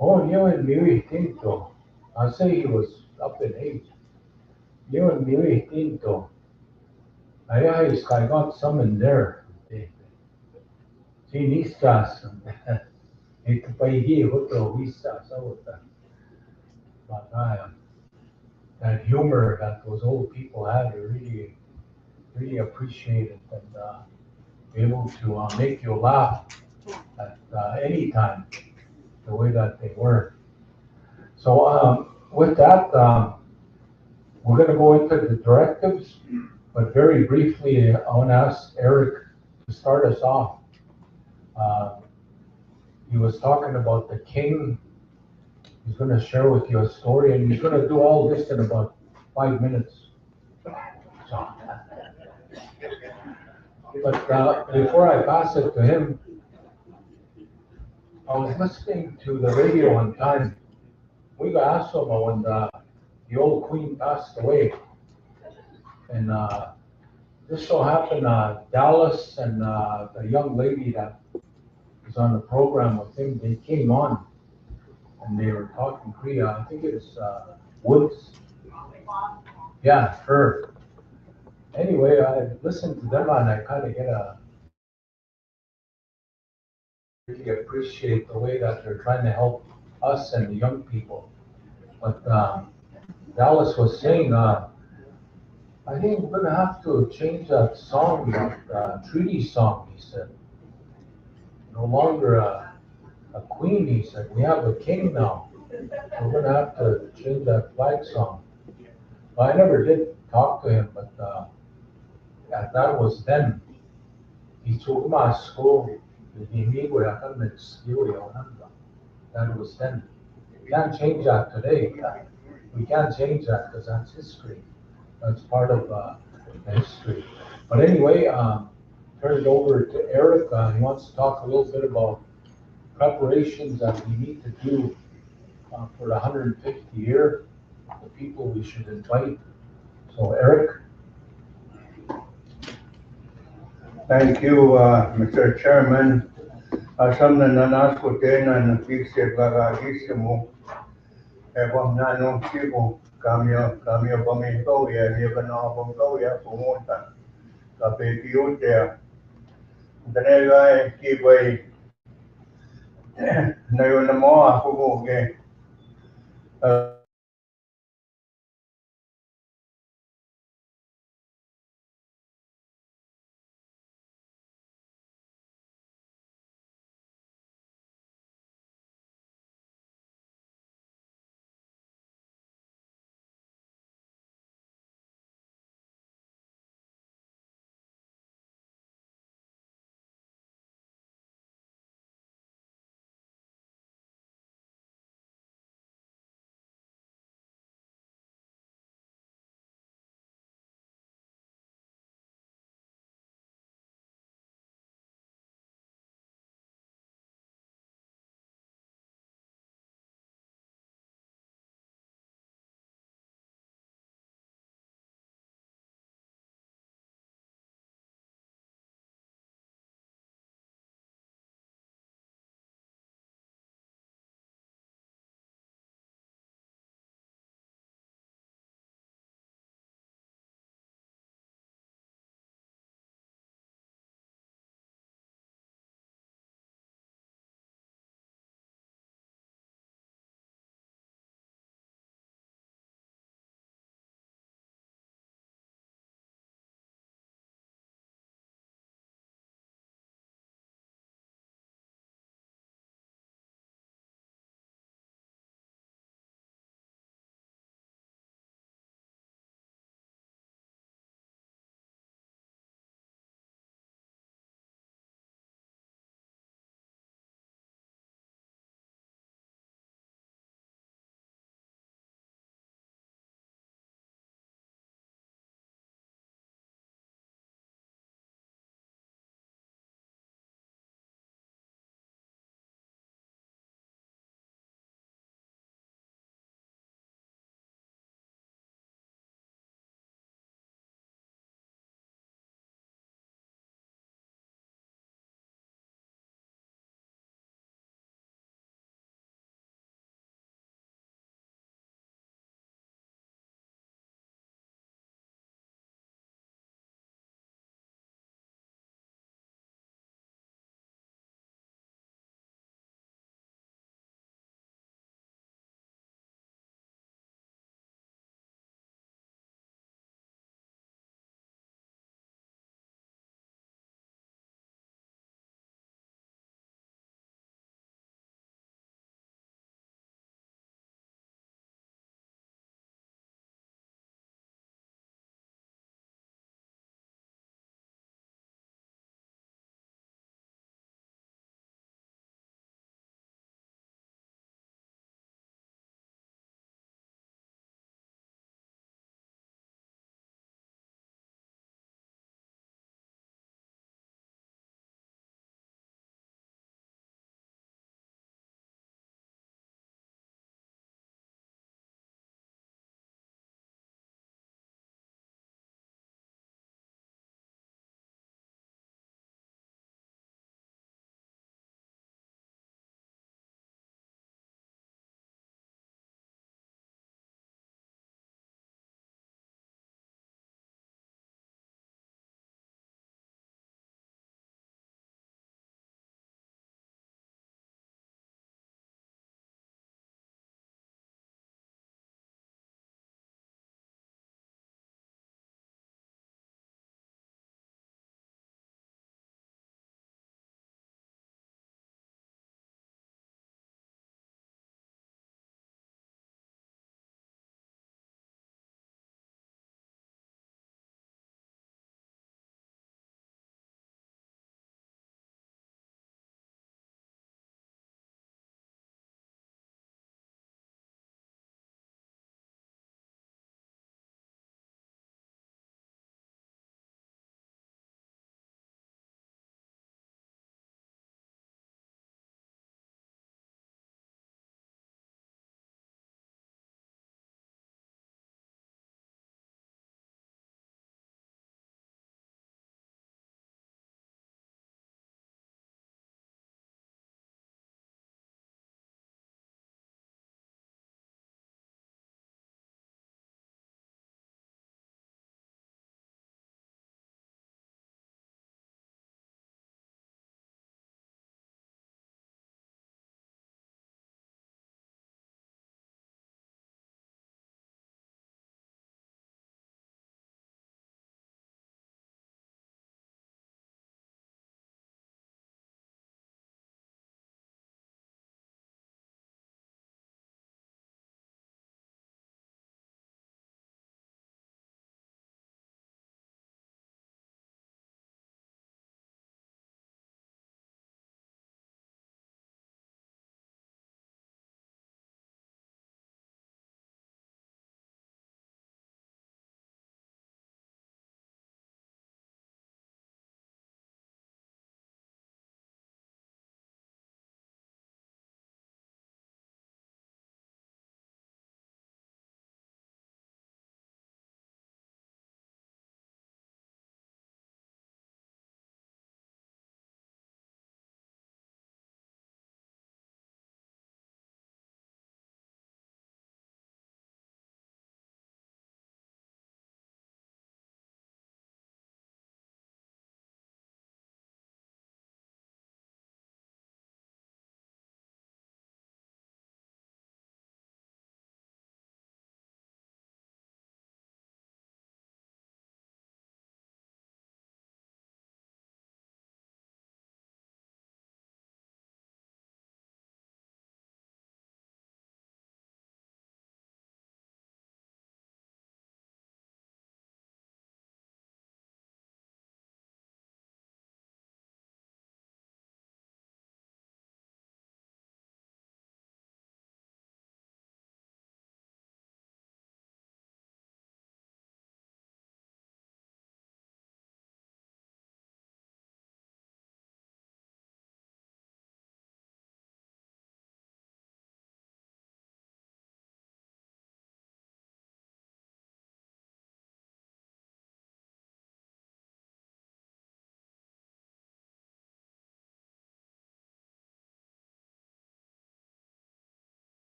Oh, you and Miri Tinto. I say he was up in age. You and Miri Tinto. I got some in there. Sinistas. Ito pa hindi hoto vistas out. But that humor that those old people had, I really appreciate it, and be able to make you laugh at any time, the way that they were. So with that, we're going to go into the directives, but very briefly, I want to ask Eric to start us off. He was talking about the king. He's going to share with you a story, and he's going to do all this in about 5 minutes. So, but before I pass it to him, I was listening to the radio one time. We got Asoma when the old queen passed away, and Just so happened, Dallas and, the young lady that was on the program with him, they came on and they were talking Korea. I think it's, Woods. Yeah, her. Anyway, I listened to them and I kind of get a, really appreciate the way that they're trying to help us and the young people. But, Dallas was saying, I think we're gonna have to change that song, that, treaty song, he said. No longer a queen, he said. We have a king now. We're gonna have to change that flag song. Well, I never did talk to him, but, yeah, that was then. He took my school, the amigo, I can't make skill, that was then. We can't change that today. We can't change that because that's history. That's part of, the history. But anyway, turn it over to Eric. He wants to talk a little bit about preparations that we need to do, for the 150th year, the people we should invite. So Eric? Thank you, Mr. Chairman. Asam na nanas ko din na nagkisip mo. Ebang nanong sibo, kami paminto ya, di ba na paminto ya, pumunta. Kape piyute, danega kibay, na yun na mo ako mo,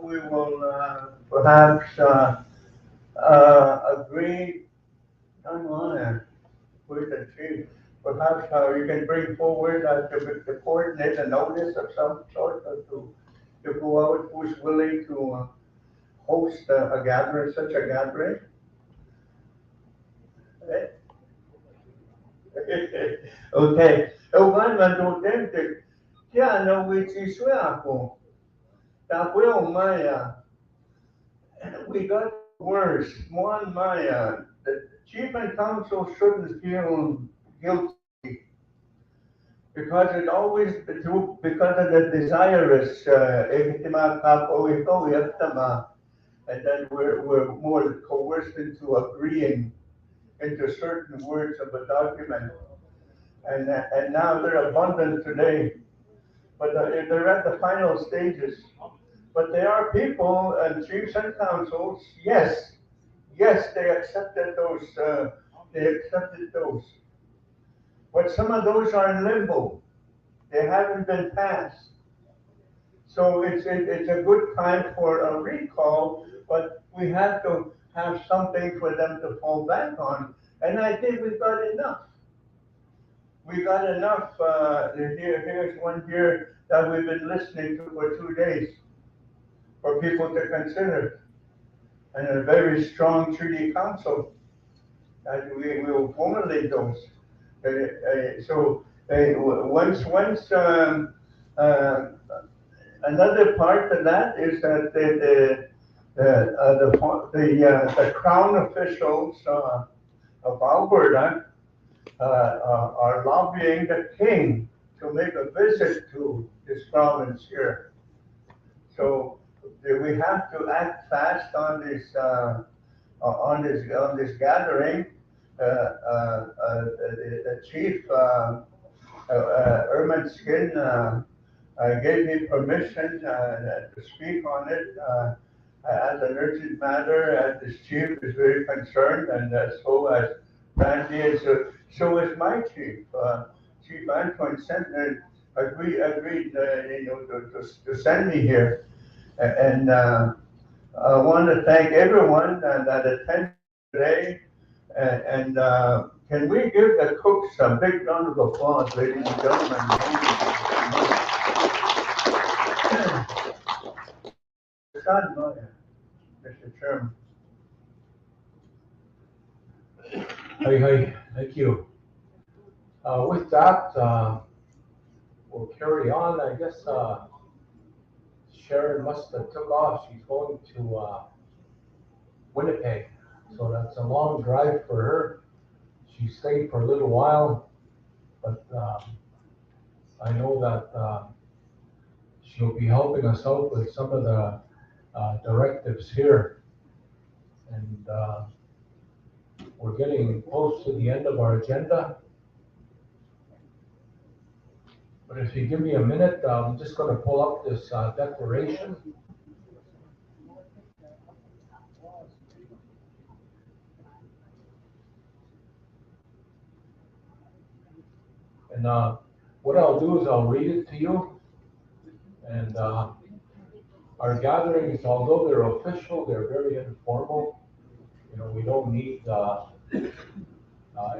we will perhaps agree, I'm on it, with the chief. Perhaps you can bring forward to coordinate a notice of some sort to go out who's willing to host a gathering, such a gathering. Okay. Ovalmandotentic. Yeah, no, which is where that will Maya. We got worse. One Maya. The chief and council shouldn't feel guilty because it always because of the desirous and then we're more coerced into agreeing into certain words of a document. And now they're abundant today, but they're at the final stages. But they are people and chiefs and councils. Yes, yes, they accepted those. They accepted those. But some of those are in limbo. They haven't been passed. So it's a good time for a recall, but we have to have something for them to fall back on. And I think we've got enough. We got enough. Here's one here that we've been listening to for 2 days for people to consider. And a very strong treaty council that we will formulate those. Once another part of that is that the crown officials of Alberta are lobbying the king to make a visit to this province here. So we have to act fast on this gathering. The chief Ermine Skin gave me permission to speak on it as an urgent matter. As this chief is very concerned, and so as Randy is. So is my chief. Chief Antoine sent agreed to send me here, and I want to thank everyone that attended today. And can we give the cooks a big round of applause, ladies and gentlemen? Mr. Chairman. Hi, thank you. With that, we'll carry on. I guess Sharon must have took off. She's going to Winnipeg, so that's a long drive for her. She stayed for a little while, but I know that she'll be helping us out with some of the directives here. And we're getting close to the end of our agenda. But if you give me a minute, I'm just going to pull up this declaration. And what I'll do is I'll read it to you. And our gatherings, although they're official, they're very informal. You know, we don't need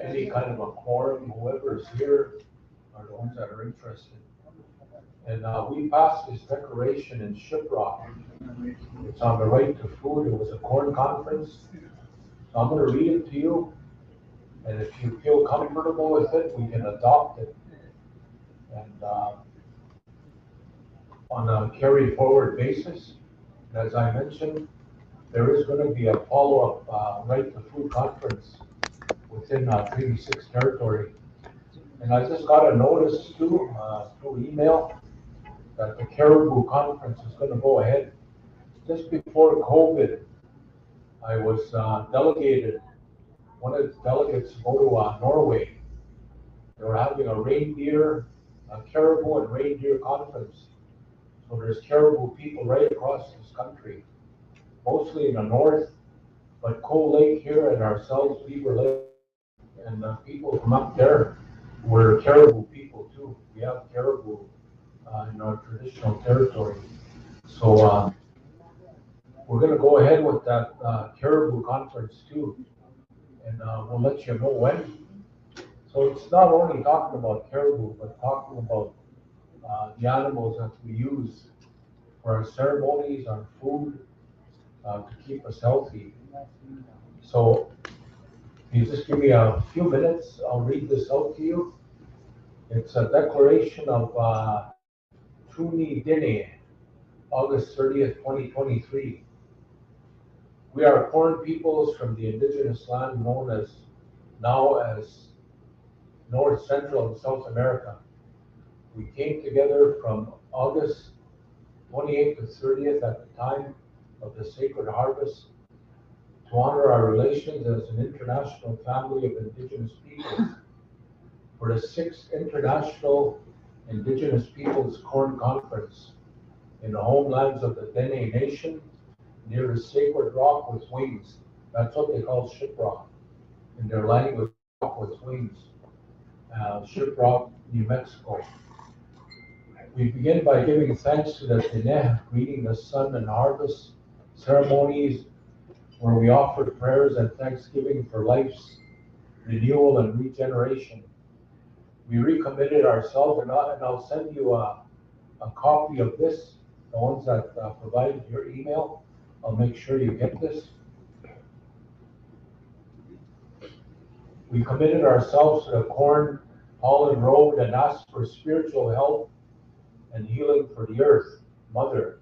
any kind of a quorum. Whoever's here are the ones that are interested. And we passed this declaration in Shiprock. It's on the right to food. It was a corn conference. So I'm going to read it to you. And if you feel comfortable with it, we can adopt it. And on a carry forward basis, as I mentioned, there is going to be a follow-up right to food conference within Treaty 6 territory. And I just got a notice too, through email, that the Caribou Conference is going to go ahead. Just before COVID, I was delegated, one of the delegates to go to Norway. They were having a caribou and reindeer conference. So there's caribou people right across this country, mostly in the north, but Coal Lake here and ourselves, Beaver Lake, and people from up there were caribou people too. We have caribou in our traditional territory. So we're gonna go ahead with that caribou conference too. And we'll let you know when. So it's not only talking about caribou, but talking about the animals that we use for our ceremonies, our food, to keep us healthy. So if you just give me a few minutes, I'll read this out to you. It's a declaration of Tuni Dine, August 30th, 2023. We are corn peoples from the indigenous land known as now as North, Central, and South America. We came together from August 28th to 30th at the time of the sacred harvest to honor our relations as an international family of indigenous peoples for the 6th International Indigenous Peoples Corn Conference in the homelands of the Dene Nation near the sacred rock with wings. That's what they call shiprock in their language, rock with wings. Shiprock, New Mexico. We begin by giving thanks to the Dene, greeting the sun and harvest ceremonies where we offer prayers and thanksgiving for life's renewal and regeneration. We recommitted ourselves, and I'll send you a copy of this, the ones that provided your email. I'll make sure you get this. We committed ourselves to the corn, pollen road, and asked for spiritual health and healing for the earth, Mother,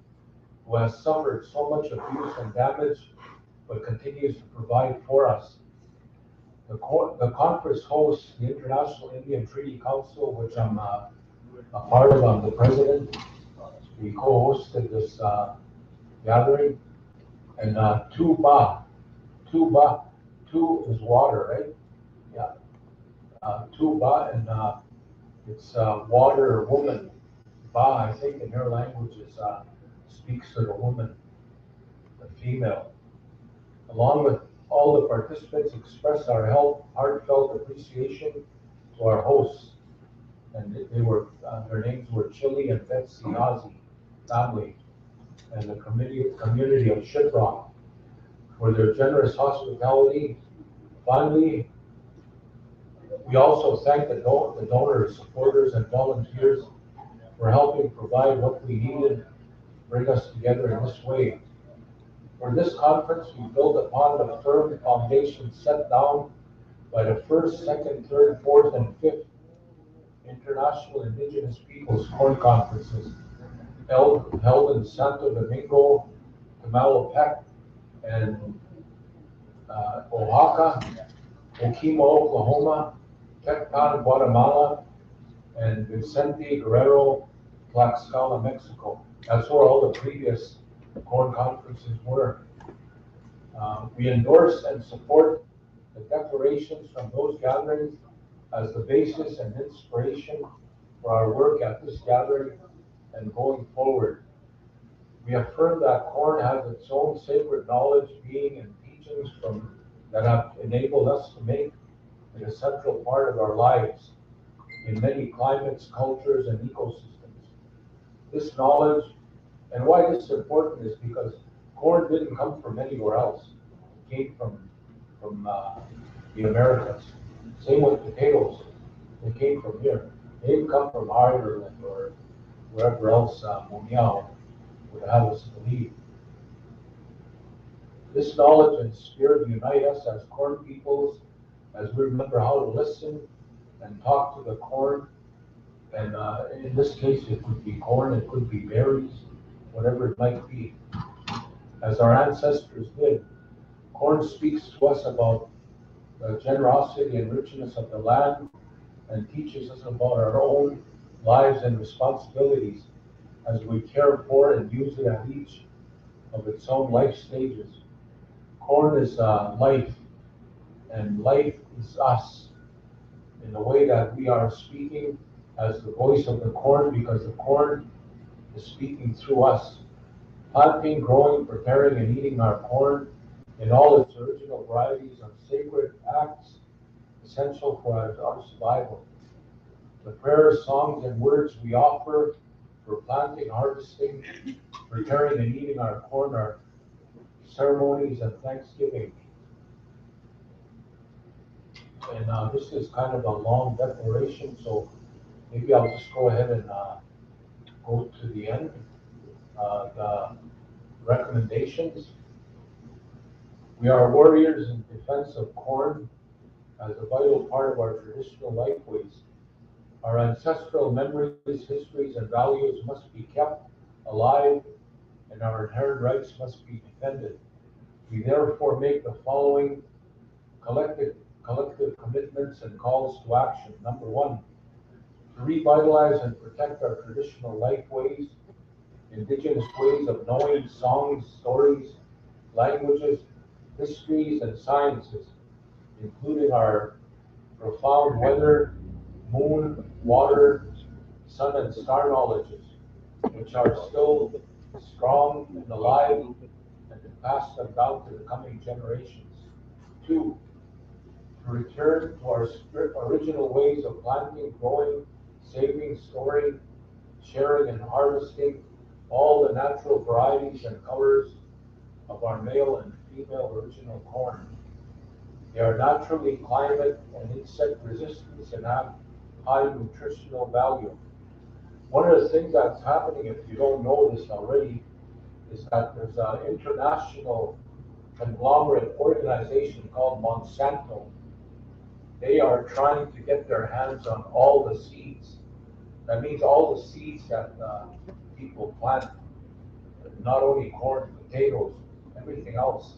who has suffered so much abuse and damage, but continues to provide for us. The conference hosts the International Indian Treaty Council, which I'm a part of. I'm the president. We co-hosted this gathering. And Tuba, Tu is water, right? Yeah. Tuba, and it's water or woman. Ba, I think in her language is speaks to the woman, the female. Along with all the participants, express our heartfelt appreciation to our hosts, and they were their names were Chili and Betsy Nazi family, and the community of Shiprock for their generous hospitality. Finally, we also thank the donors, supporters, and volunteers for helping provide what we needed, bring us together in this way. For this conference, we build upon the firm foundation set down by the first, second, third, fourth, and fifth International Indigenous Peoples Corn Conferences held in Santo Domingo, Tamalpais, and Oaxaca, Okima, Oklahoma, Tecpan, Guatemala, and Vicente Guerrero, Tlaxcala, Mexico. That's where all the previous corn conferences were. We endorse and support the declarations from those gatherings as the basis and inspiration for our work at this gathering and going forward. We affirm that corn has its own sacred knowledge, being, and teachings that have enabled us to make it a central part of our lives in many climates, cultures, and ecosystems. This knowledge, and why this is important, is because corn didn't come from anywhere else. It came from the Americas. Same with potatoes. They came from here. They didn't come from Ireland or wherever else Munyao would have us believe. This knowledge and spirit unite us as corn peoples as we remember how to listen and talk to the corn. And in this case, it could be corn, it could be berries, whatever it might be. As our ancestors did, corn speaks to us about the generosity and richness of the land and teaches us about our own lives and responsibilities as we care for and use it at each of its own life stages. Corn is life, and life is us in the way that we are speaking as the voice of the corn, because the corn is speaking through us. Planting, growing, preparing, and eating our corn in all its original varieties are sacred acts essential for our survival. The prayers, songs, and words we offer for planting, harvesting, preparing, and eating our corn are ceremonies and Thanksgiving. And this is kind of a long declaration, so maybe I'll just go ahead and go to the end. The recommendations. We are warriors in defense of corn as a vital part of our traditional lifeways. Our ancestral memories, histories, and values must be kept alive, and our inherent rights must be defended. We therefore make the following collective commitments and calls to action. Number one, to revitalize and protect our traditional lifeways, indigenous ways of knowing, songs, stories, languages, histories, and sciences, including our profound weather, moon, water, sun, and star knowledges, which are still strong and alive, and to pass them down to the coming generations. Two, to return to our original ways of planting, growing, saving, storing, sharing, and harvesting all the natural varieties and colors of our male and female original corn. They are naturally climate and insect resistant and have high nutritional value. One of the things that's happening, if you don't know this already, is that there's an international conglomerate organization called Monsanto. They are trying to get their hands on all the seeds. That means all the seeds that people plant, not only corn, potatoes, everything else.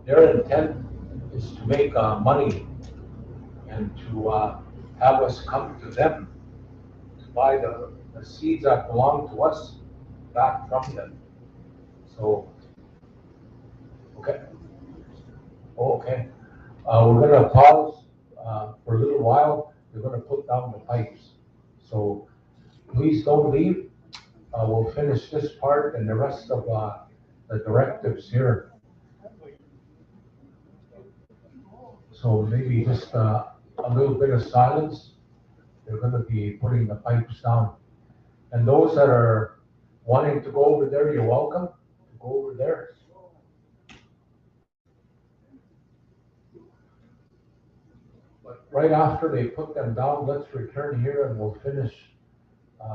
Their intent is to make money and to have us come to them to buy the seeds that belong to us back from them. So, okay. Okay. We're going to pause for a little while. We're going to put down the pipes. So please don't leave. We'll finish this part and the rest of the directives here. So maybe just a little bit of silence. They're going to be putting the pipes down. And those that are wanting to go over there, you're welcome to go over there. But right after they put them down, let's return here and we'll finish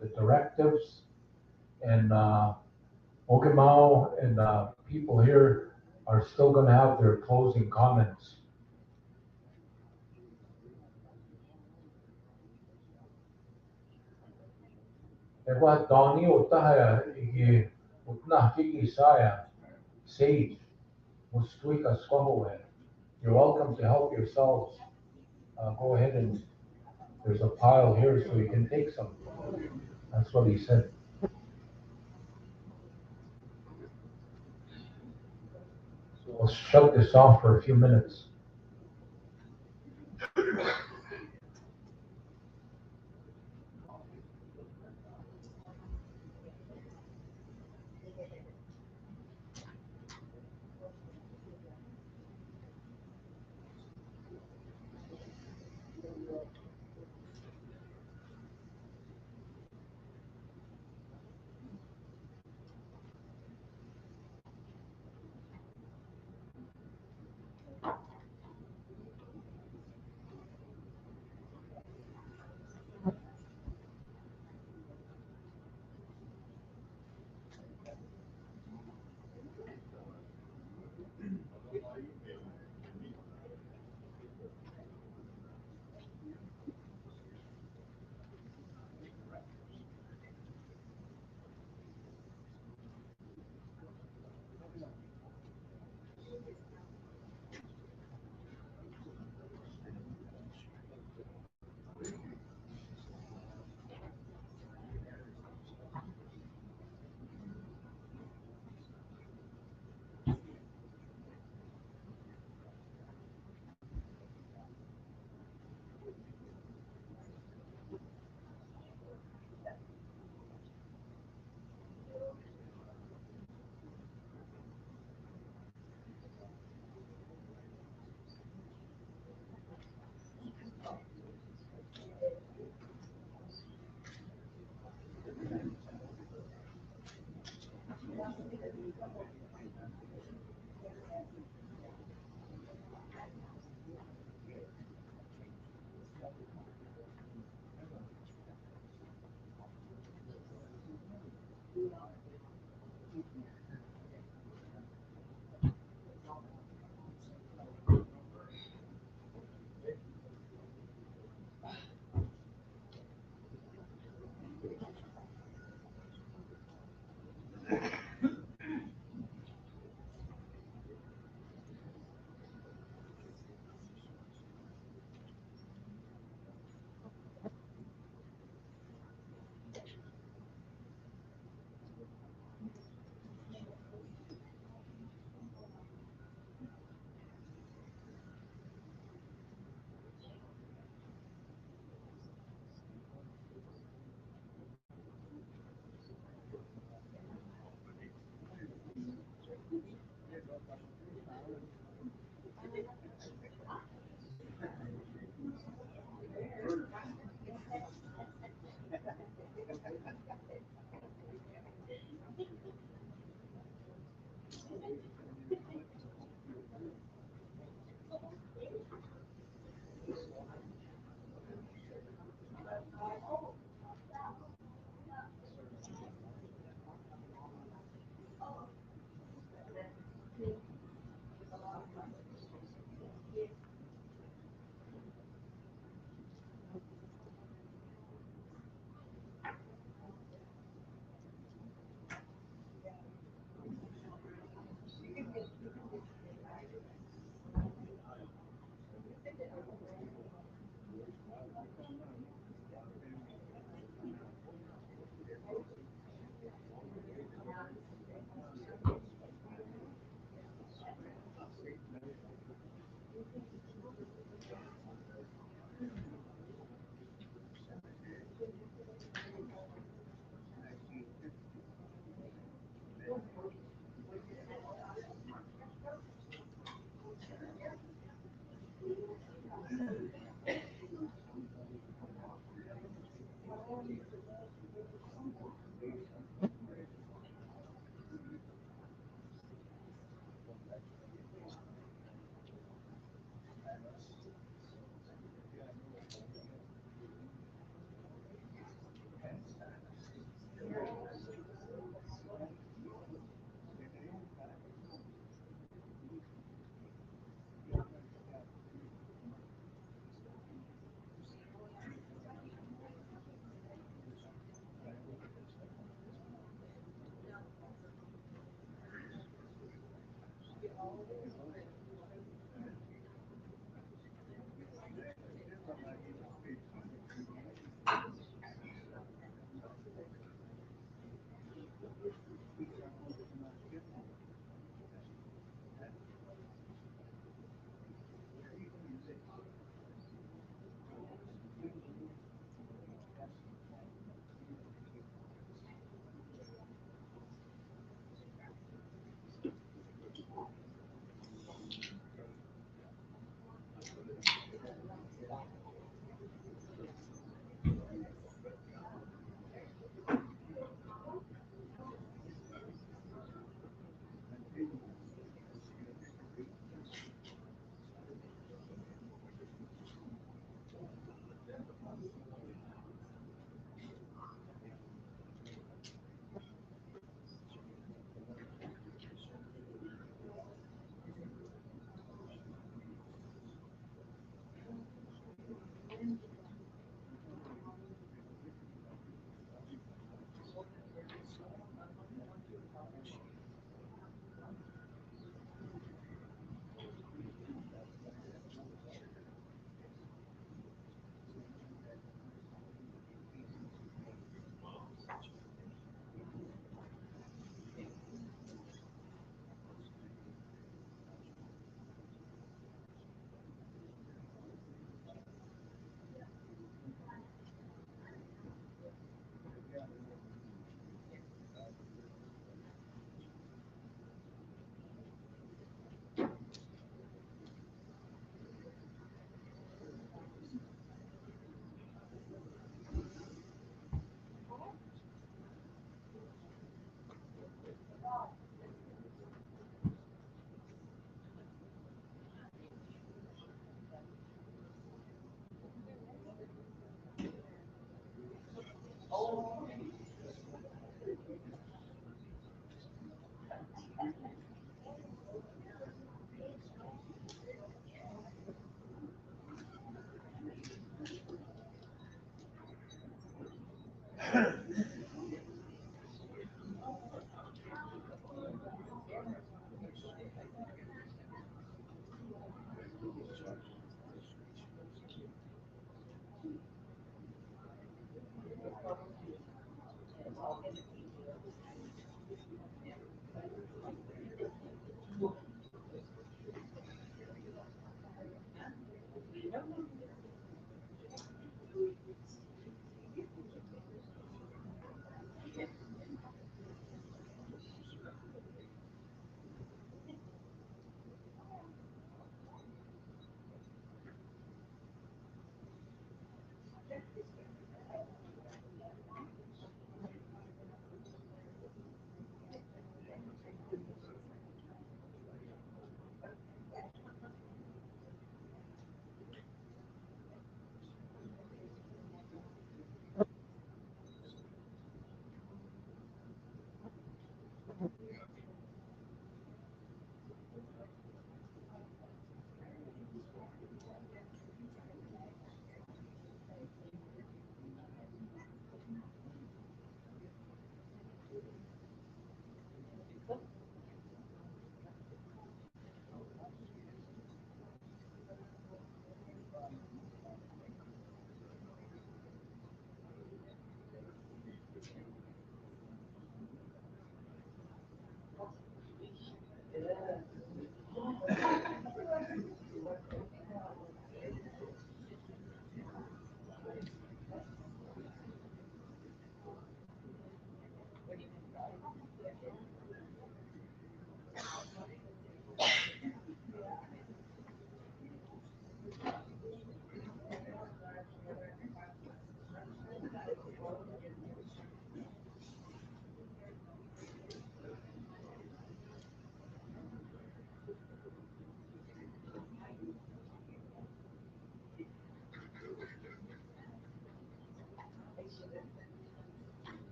the directives. And Okimau and people here are still going to have their closing comments. Ewa Dani Otahaya Igi Utna Hiki Saya Sage Mustuika Squahoe. You're welcome to help yourselves. Go ahead and there's a pile here so you can take some. That's what he said. So we'll shut this off for a few minutes.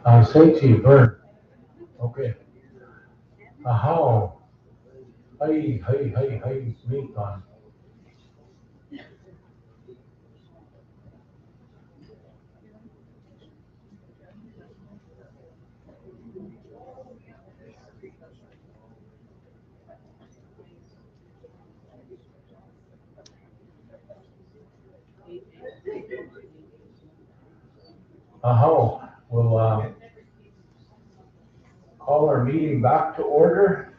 I say to you, Vern, okay, how, meet on. How, we'll, call our meeting back to order.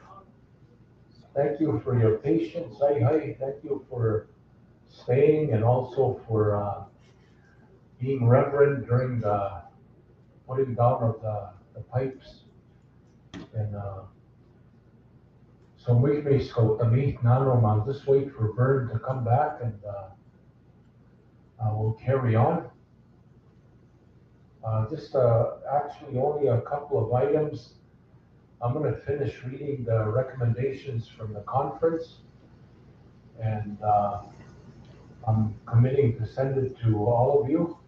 Thank you for your patience. Thank you for staying and also for being reverent during the putting down of the pipes. And so we scope the meet now. I'll just wait for Vern to come back and we'll carry on. Just actually only a couple of items. I'm going to finish reading the recommendations from the conference, and I'm committing to send it to all of you,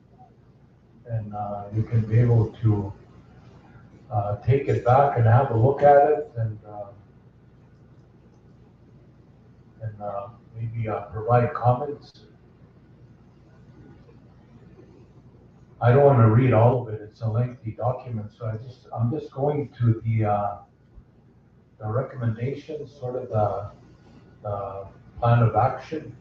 and you can be able to take it back and have a look at it, and maybe provide comments. I don't want to read all of it. It's a lengthy document, so I'm just going to the recommendations, sort of the plan of action.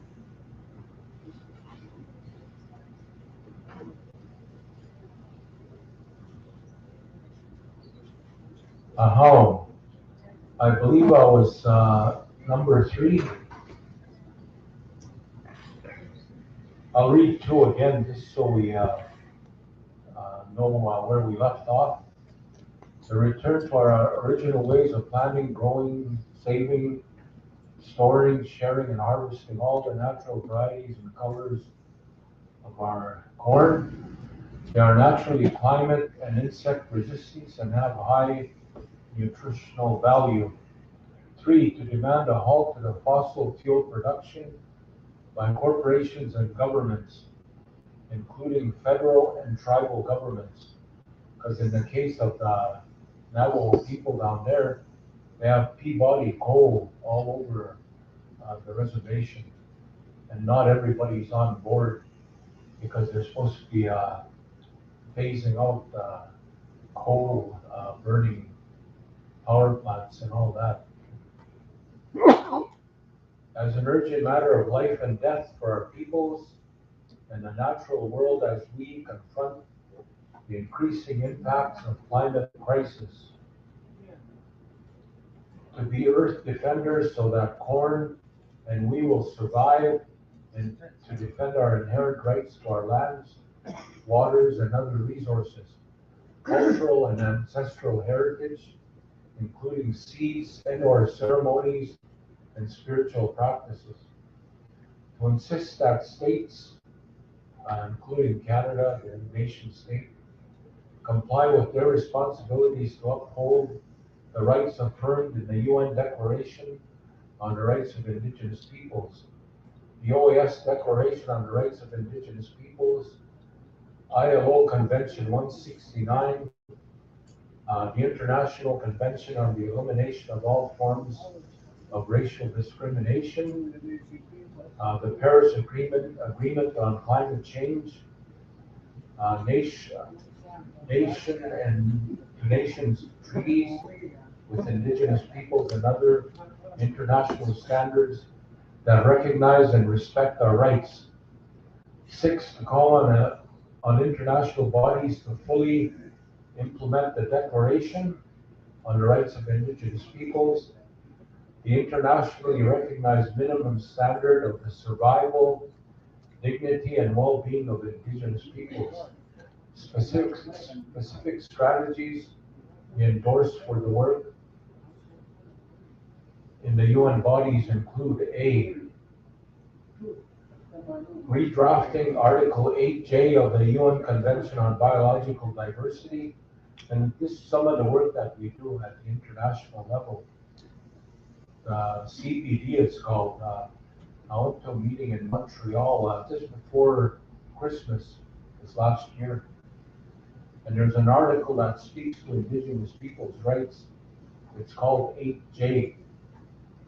How? I believe I was number 3. I'll read 2 again just so we know where we left off. The return to our original ways of planting, growing, saving, storing, sharing, and harvesting all the natural varieties and colors of our corn. They are naturally climate and insect resistant and have high nutritional value. 3, to demand a halt to the fossil fuel production by corporations and governments, including federal and tribal governments. Because in the case of the Navajo people down there, they have Peabody coal all over the reservation, and not everybody's on board because they're supposed to be phasing out coal burning power plants and all that. As an urgent matter of life and death for our peoples and the natural world as we confront the increasing impacts of climate crisis. To be earth defenders so that corn and we will survive, and to defend our inherent rights to our lands, waters, and other resources, cultural and ancestral heritage, including seeds and/or ceremonies and spiritual practices. To insist that states, including Canada, the nation state, comply with their responsibilities to uphold the rights affirmed in the UN Declaration on the Rights of Indigenous Peoples, the OAS Declaration on the Rights of Indigenous Peoples, ILO Convention 169, the International Convention on the Elimination of All Forms of Racial Discrimination, the Paris Agreement on Climate Change, nation and nations treaties with indigenous peoples and other international standards that recognize and respect our rights. 6, to call on international bodies to fully implement the Declaration on the Rights of Indigenous Peoples, the internationally recognized minimum standard of the survival, dignity, and well-being of indigenous peoples. Specific strategies we endorse for the work in the UN bodies include A, redrafting Article 8J of the UN Convention on Biological Diversity, and this is some of the work that we do at the international level. CBD is called. I went to a meeting in Montreal just before Christmas this last year, and there's an article that speaks to indigenous people's rights. It's called 8J,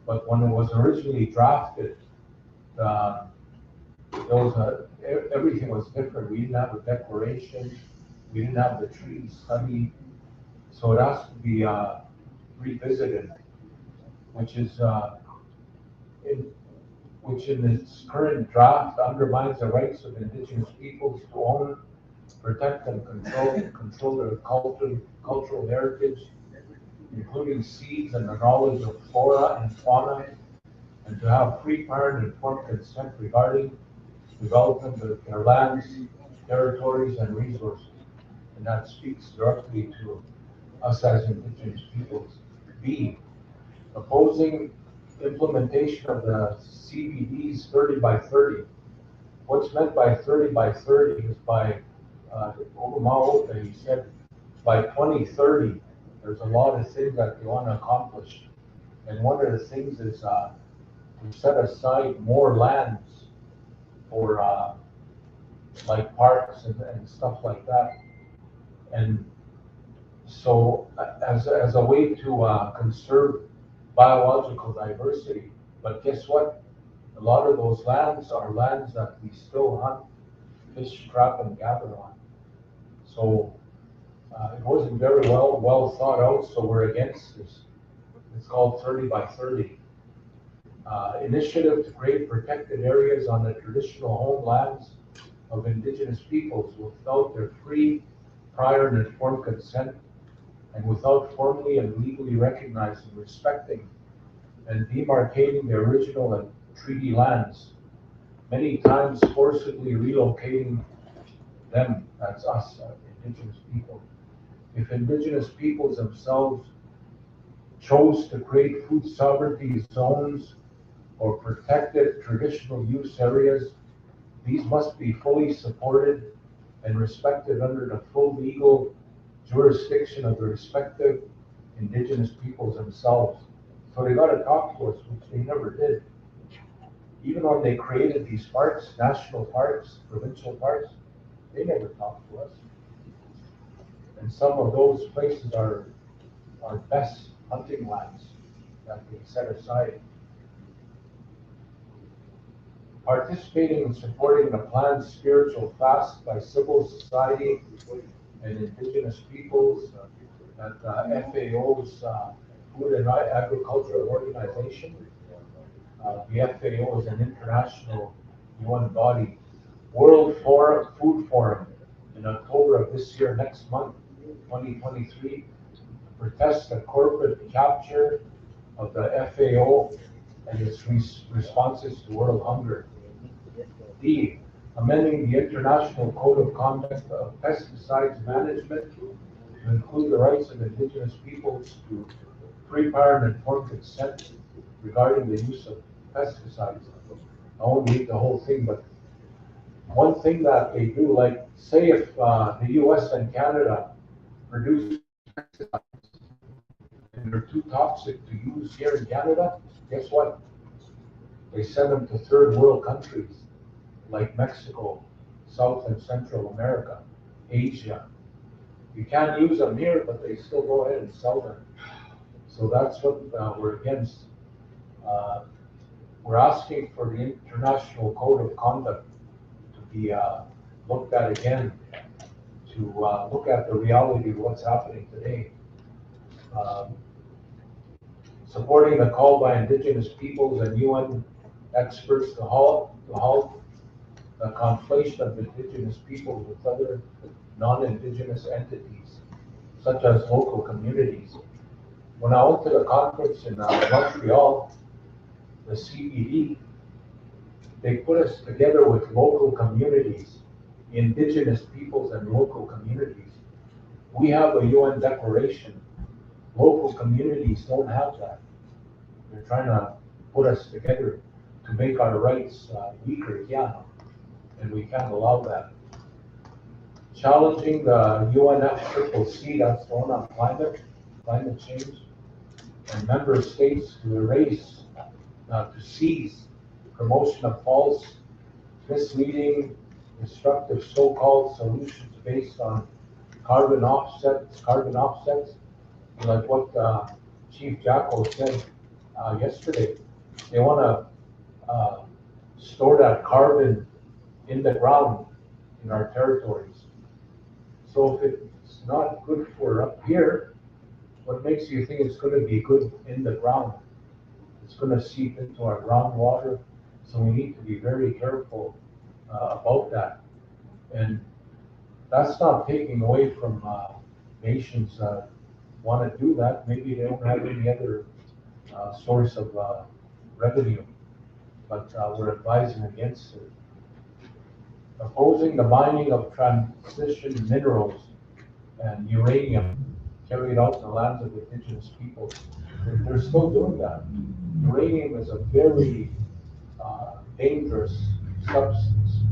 but when it was originally drafted, everything was different. We didn't have a declaration, we didn't have the treaty study, so it has to be revisited, which in its current draft undermines the rights of indigenous peoples to own, protect, and control their cultural heritage, including seeds and the knowledge of flora and fauna, and to have free, prior, and informed consent regarding development of their lands, territories, and resources. And that speaks directly to us as indigenous peoples. B, opposing implementation of the CBD's 30 by 30. What's meant by 30 by 30 is by Obama, he said by 2030, there's a lot of things that they want to accomplish. And one of the things is to set aside more lands for like parks and stuff like that. And so as a way to conserve biological diversity. But guess what? A lot of those lands are lands that we still hunt, fish, trap, and gather on. So it wasn't very well thought out, so we're against this. It's called 30 by 30. Initiative to create protected areas on the traditional homelands of indigenous peoples without their free, prior, and informed consent, and without formally and legally recognizing, respecting, and demarcating the original and treaty lands, many times forcibly relocating them, that's us, indigenous people. If indigenous peoples themselves chose to create food sovereignty zones or protected traditional use areas, these must be fully supported and respected under the full legal jurisdiction of the respective indigenous peoples themselves. So they got to talk to us, which they never did. Even when they created these parks, national parks, provincial parks, they never talked to us. And some of those places are our best hunting lands that they set aside. Participating and supporting the planned spiritual fast by civil society and indigenous peoples at FAO's Food and Agricultural Organization. The FAO is an international UN body. World Food Forum in October of this year, next month, 2023, to protest the corporate capture of the FAO and its responses to world hunger. D, amending the International Code of Conduct of Pesticides Management to include the rights of indigenous peoples to free, prior, and informed consent regarding the use of pesticides. I won't read the whole thing, but one thing that they do, like say if the US and Canada produce pesticides and they're too toxic to use here in Canada, guess what? They send them to third world countries like Mexico, South and Central America, Asia. You can't use them here, but they still go ahead and sell them. So that's what we're against. We're asking for the International Code of Conduct to be looked at again to look at the reality of what's happening today. Um, Supporting the call by Indigenous peoples and UN experts to halt the conflation of Indigenous peoples with other non-Indigenous entities, such as local communities. When I went to the conference in Montreal, the CBD, they put us together with local communities, Indigenous peoples and local communities. We have a UN declaration. Local communities don't have that. They're trying to put us together to make our rights weaker, yeah, and we can't allow that. Challenging the UNFCCC, that's the one on climate change, and member states to erase, to cease promotion of false, misleading, destructive so-called solutions based on carbon offsets, like what Chief Jacko said yesterday. They want to store that carbon in the ground in our territories. So if it's not good for up here, what makes you think it's going to be good in the ground? It's going to seep into our groundwater, so we need to be very careful about that. And that's not taking away from nations that want to do that. Maybe they don't have any other source of revenue, but we're advising against it. Opposing the mining of transition minerals and uranium carried out in the lands of Indigenous peoples. They're still doing that. Uranium is a very dangerous substance.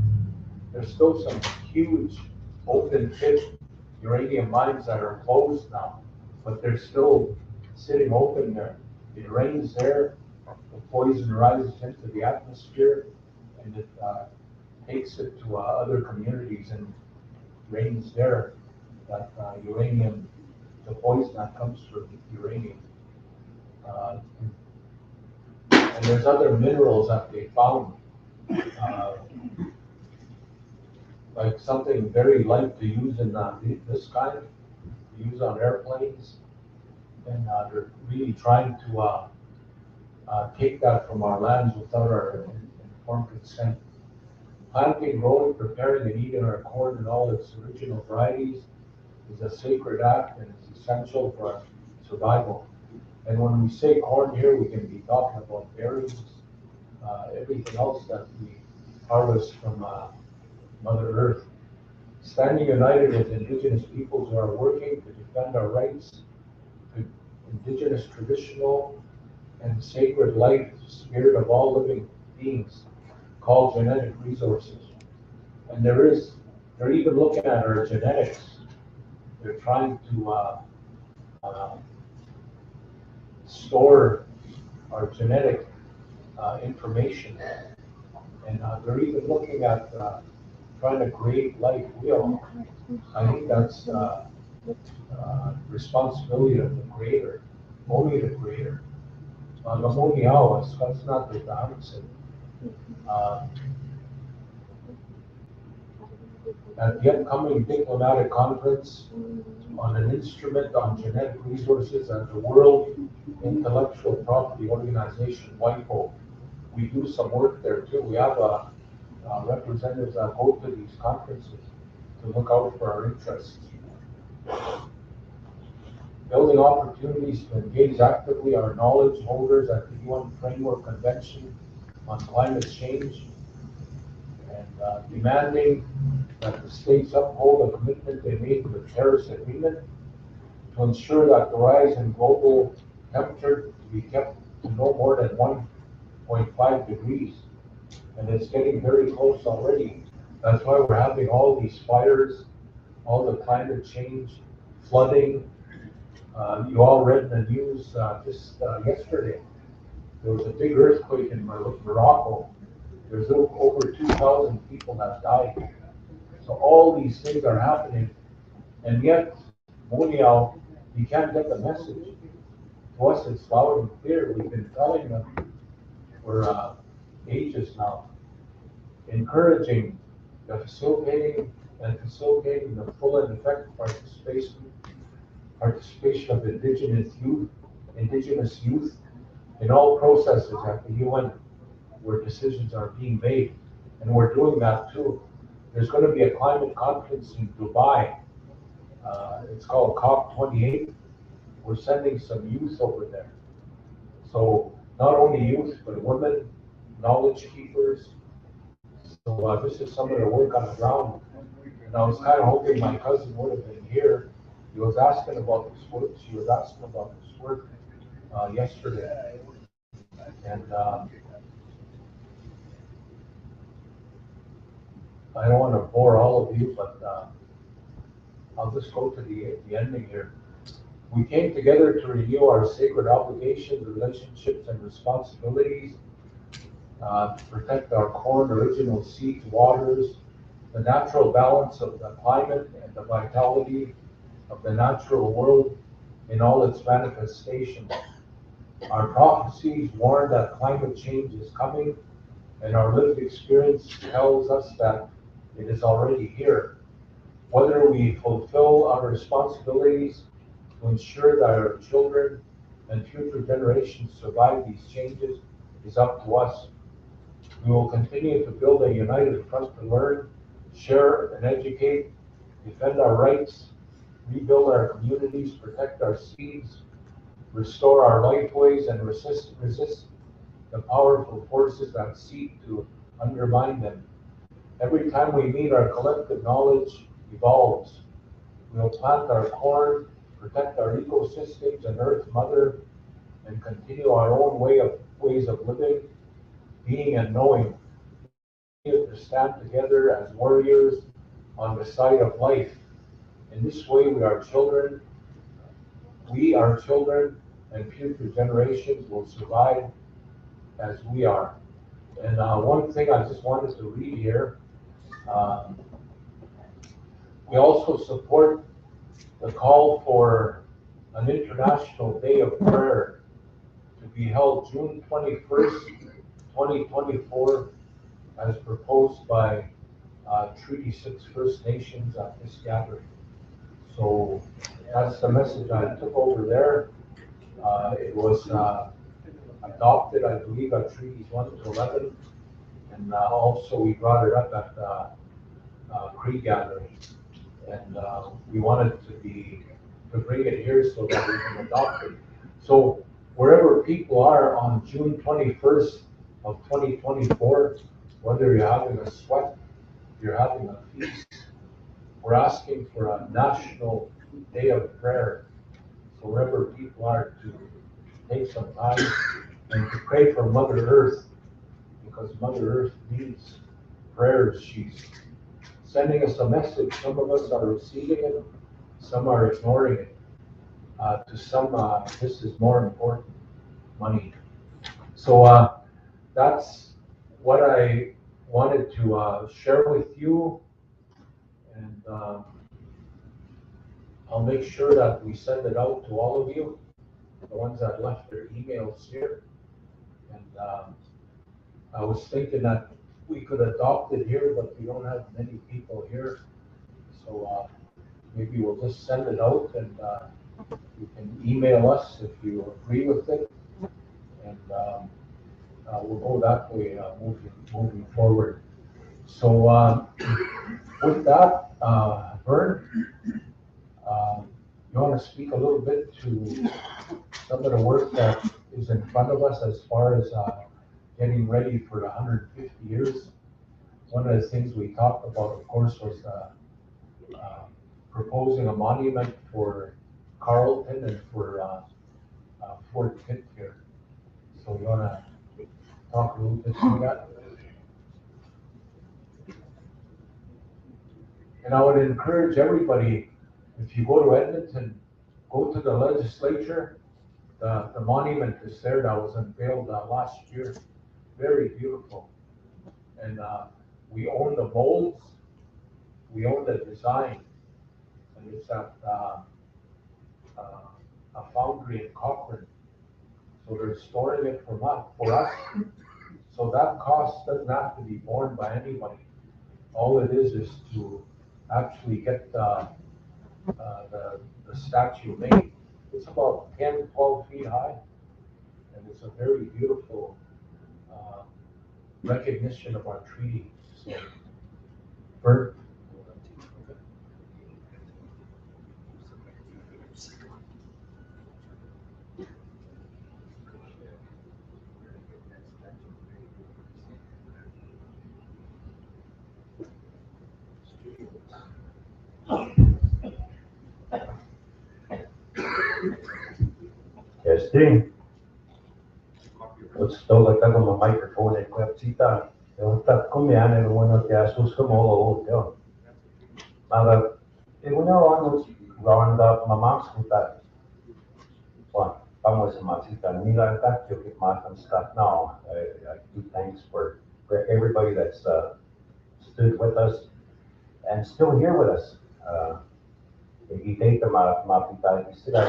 There's still some huge open pit uranium mines that are closed now, but they're still sitting open there. It rains there, the poison rises into the atmosphere, and it takes it to other communities and rains there. That uranium, the poison that comes from uranium. And there's other minerals that they found, like something very light to use in this kind, to use on airplanes. And they're really trying to take that from our lands without our informed consent. Planting, growing, preparing, and eating our corn in all its original varieties is a sacred act and is essential for our survival. And when we say corn here, we can be talking about berries, everything else that we harvest from Mother Earth. Standing united with Indigenous peoples who are working to defend our rights, to Indigenous traditional and sacred life, spirit of all living beings, called genetic resources. And they're even looking at our genetics. They're trying to store our genetic information. And they're even looking at trying to create life will. I think that's responsibility of the creator, only the creator. That's not the answer. At the upcoming diplomatic conference on an instrument on genetic resources at the World Intellectual Property Organization, WIPO, we do some work there too. We have representatives that go to these conferences to look out for our interests. Building opportunities to engage actively our knowledge holders at the UN Framework Convention on Climate Change, and demanding that the states uphold a commitment they made to the Paris Agreement to ensure that the rise in global temperature to be kept to no more than 1.5 degrees. And it's getting very close already. That's why we're having all these fires, all the climate change, flooding. You all read in the news just yesterday. There was a big earthquake in Morocco. There's over 2,000 people that died. So all these things are happening, and yet, Monial, you can't get the message. To us, it's loud and clear. We've been telling them for ages now, encouraging facilitating the full and effective participation of indigenous youth in all processes at the UN where decisions are being made. And we're doing that too. There's going to be a climate conference in Dubai. It's called COP28. We're sending some youth over there. So not only youth, but women, knowledge keepers. So this is some of the work on the ground. And I was kind of hoping my cousin would have been here. He was asking about this work. She was asking about this work yesterday. And I don't want to bore all of you, but I'll just go to the ending here. We came together to renew our sacred obligations, relationships, and responsibilities to protect our corn, original seeds, waters, the natural balance of the climate, and the vitality of the natural world in all its manifestations. Our prophecies warn that climate change is coming, and our lived experience tells us that it is already here. Whether we fulfill our responsibilities to ensure that our children and future generations survive these changes is up to us. We will continue to build a united front to learn, share, and educate, defend our rights, rebuild our communities, protect our seeds, restore our lifeways, and resist the powerful forces that seek to undermine them. Every time we meet, our collective knowledge evolves. We will plant our corn, protect our ecosystems and Earth Mother, and continue our own ways of living, being, and knowing. We need to stand together as warriors on the side of life. In this way, our children, and future generations will survive as we are. And one thing I just wanted to read here, we also support the call for an International Day of Prayer to be held June 21st, 2024, as proposed by Treaty 6 First Nations at this gathering. So that's the message I took over there. It was adopted, I believe, at Treaties 1 to 11, and also we brought it up at the Cree gathering. And we wanted to bring it here so that we can adopt it. So wherever people are on June 21st of 2024, whether you're having a sweat, you're having a feast, we're asking for a national day of prayer. So wherever people are, to take some time and to pray for Mother Earth, because Mother Earth needs prayers. She's sending us a message. Some of us are receiving it, some are ignoring it. To some, this is more important, money. So that's what I wanted to share with you, and I'll make sure that we send it out to all of you, the ones that left their emails here. And I was thinking that we could adopt it here, but we don't have many people here. So maybe we'll just send it out, and you can email us if you agree with it. And we'll go that way moving forward. So with that, Vern, you want to speak a little bit to some of the work that is in front of us as far as getting ready for the 150 years? One of the things we talked about, of course, was proposing a monument for Carleton and for Fort Pitt here. So you want to talk a little bit to that? And I would encourage everybody, if you go to Edmonton, go to the legislature. The monument is there that was unveiled last year. Very beautiful. And we own the molds, we own the design, and it's at a foundry in Cochrane. So they're storing it for us. So that cost doesn't have to be borne by anybody. all it is to actually get the statue made. It's about 10, 12 feet high, and it's a very beautiful uh, recognition of our treaty. So, Bert? Testing. Gusto ka tayo ng microphone at kwapsita. Yung tat ko miyan, yung mga tiyasos ko mo, oo, yun. Mga, yung mga ano, round up mamaks ko tayo. Well, vamos a masita. Nila that you get my stuff now. I do thanks for everybody that's stood with us and still here with us. Ikikita mapita sila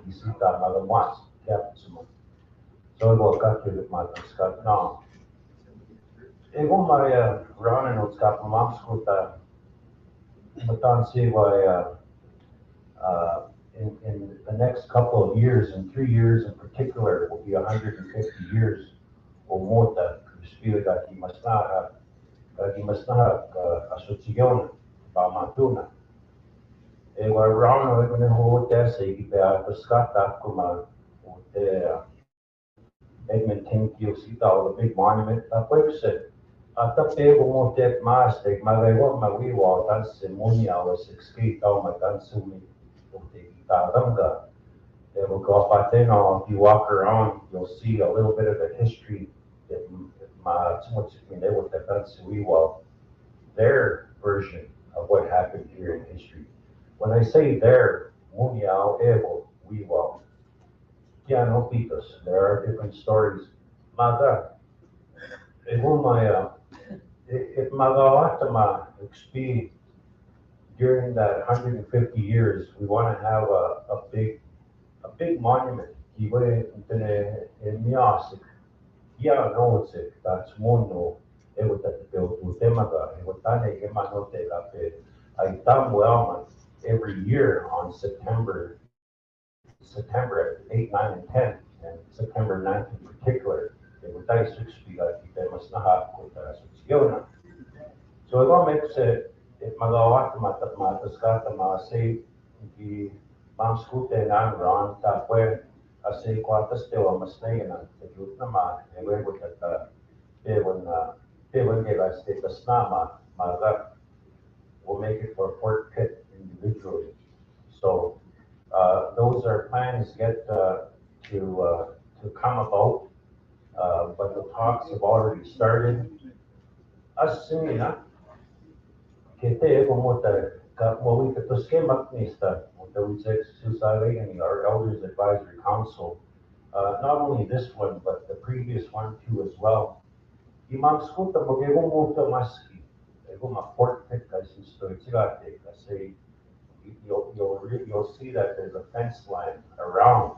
isita malamas kaya sumo. So go cut you my stuff now. Ego my running notes got mamaks ko ta. Matan si why in the next couple of years, in 3 years in particular, will be 150 years o mota spirit that he must not have asociación pa matuna. E wa rauno e kone ho te se ki pe a pescata kuma o te Edmonton Kiosita o the big monument a pwepse. A ta pe o mo te mas te magawa mawiwa tan se monia o se skate o ma tan sumi o te taranga. It will go up at then, if you walk around, you'll see a little bit of the history that they would have done Suiwa, their version of what happened here in history. When I say their, Muniao, Evo, Wiwa, Kiano Pitos, there are different stories. Maga, if Magawatama XP during that 150 years, we want to have a big monument. Iwe miasik. Yeah, no, it's it. That's mono. It would have to build to Temaga. It would tane gemanote kape. I done well every year on September 8, 9, and 10, and September 9th in particular. It would die 6 feet like they must not have put us. So it makes it magawat mataskata say the mamskute nan ron tapwe ase kwatas te wa masnay na te jut na ma ewe with that te when get us te tasnama maga will make it for Fort Pitt individually. So those are plans yet to come about, but the talks have already started. As Kete Mota Moika Toskema Nista, Susai, our Elders Advisory Council, not only this one, but the previous one too as well. Imam Skuta Mogevo Mota Maski, Egoma Fort Pitt, I say, you'll see that there's a fence line around,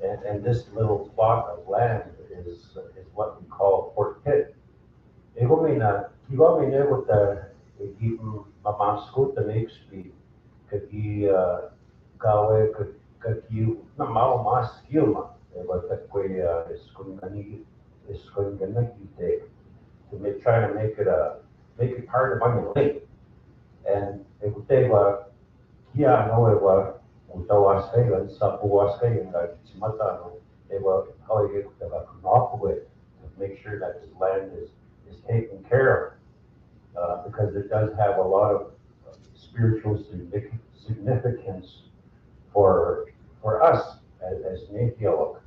and this little plot of land is what we call Fort Pitt. Egomina, you got me there with the even mamamskut the next be could he gawe could you na mau mas skilma but that way is going to to make try to make it part of money late and it would take yeah no it was utawas kay and sapuwas kay and that mata no it was how you get the knock with to make sure that his land is taken care of because it does have a lot of spiritual significance for us as Nefielok.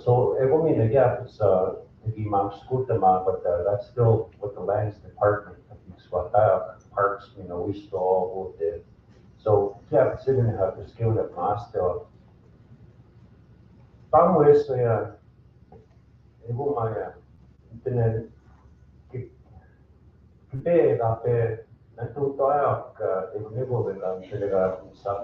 So Egomina, yeah, it's Imam Skutama, but that's still with the lands department of Swataya parks, we still all go there. So yeah, it's going to have the skill that master. Pangwes, Egomaya, then Today, after natutuwa ka ignigo ang talaga sa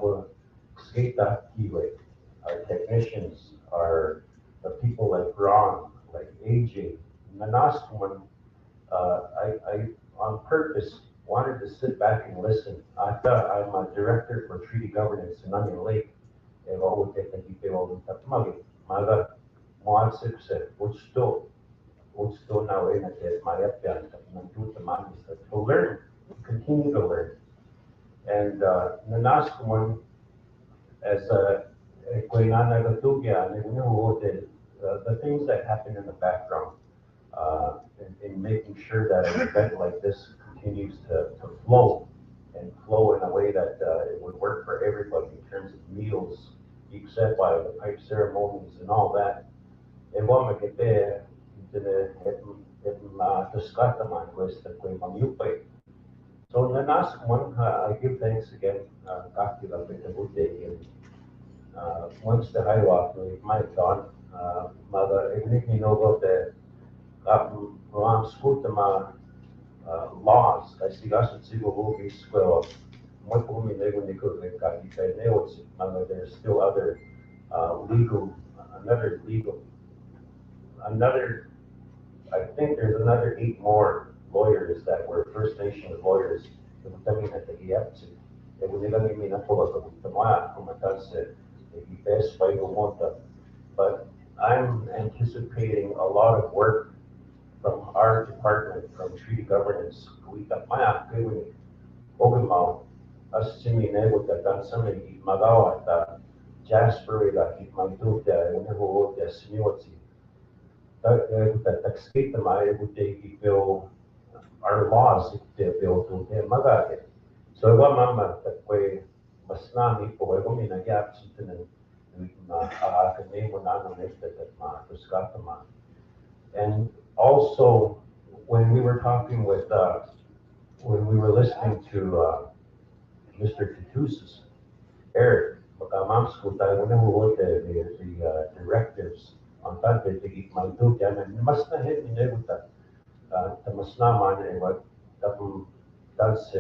skata kiwi. Our technicians are the people like Ron, like AJ, Nanaskuman, I on purpose wanted to sit back and listen. I'm a director for treaty governance in Onion Lake. E o te te o tapmagi. Maga moatsipse, which still now in it, my epian, to learn, continue to learn. And Nanaskuman, as a Quinana Gatubia, the things that happen in the background, in making sure that an event like this continues to flow and flow in a way that it would work for everybody in terms of meals, except by the pipe ceremonies and all that. And one make it there, Tuskataman was the Queen Mamupe. So the last one, I give thanks again, Kakila Pitabuti, once the Highwalk, my thought, Mother, even if you know about the Skutama laws, I see us at Sigo Boogies, well, there's still other another, I think there's another 8 more lawyers that were First Nations lawyers. But I'm anticipating a lot of work from our department, from treaty governance. Assuming they would have done something, Magawa, Jasper, that state them, I would take bill our laws bill to them magate. So what mama that way masnami po ego mina gap something can name one on that ma to. And also when we were talking with when we were listening to Mr. Tutus's Eric, the directives on that they keep my do and must not hit me with that. The must not mind and what that's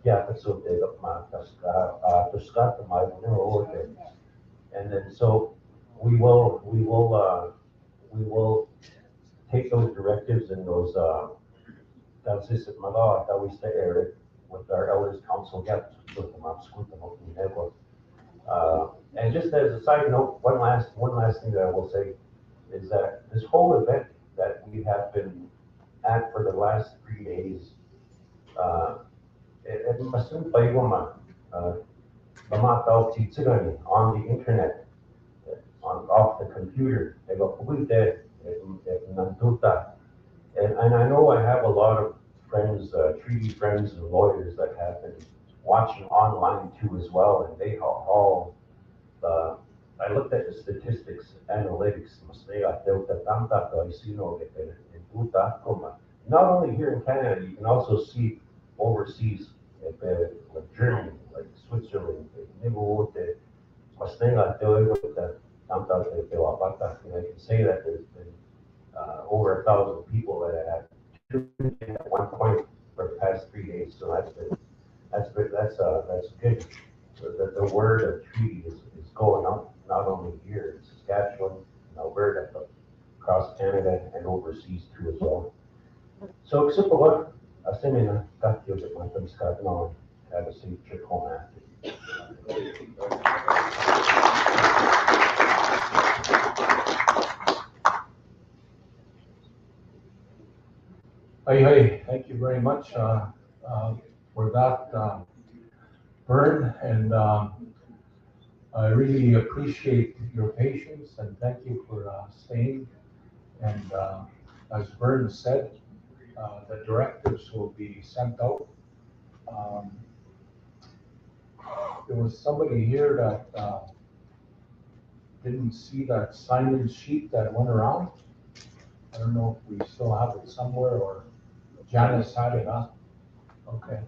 yeah, that's what they got my to Scott to my and then so we will take those directives and those that's just my law that we stay Eric with our elders council get with them up school them and just as a side note, one last thing that I will say is that this whole event that we have been at for the last 3 days, it mustn't play woman, on the internet, off the computer, and I know I have a lot of friends, treaty friends and lawyers that have been watching online too as well, and they all I looked at the statistics, analytics, not only here in Canada, you can also see overseas, like Germany, like Switzerland, and I can say that there's been over 1,000 people that have tuned in at one point for the past 3 days, so that's good. So that the word of treaty is going up, not only here in Saskatchewan, in Alberta, but across Canada and overseas too as well. So except for what, assuming that you get my things cut on, have a safe trip home after. Hey, thank you very much for that, Vern, and I really appreciate your patience and thank you for staying. And as Vern said, the directives will be sent out. There was somebody here that didn't see that sign-in sheet that went around. I don't know if we still have it somewhere or Janice had it, huh? Okay.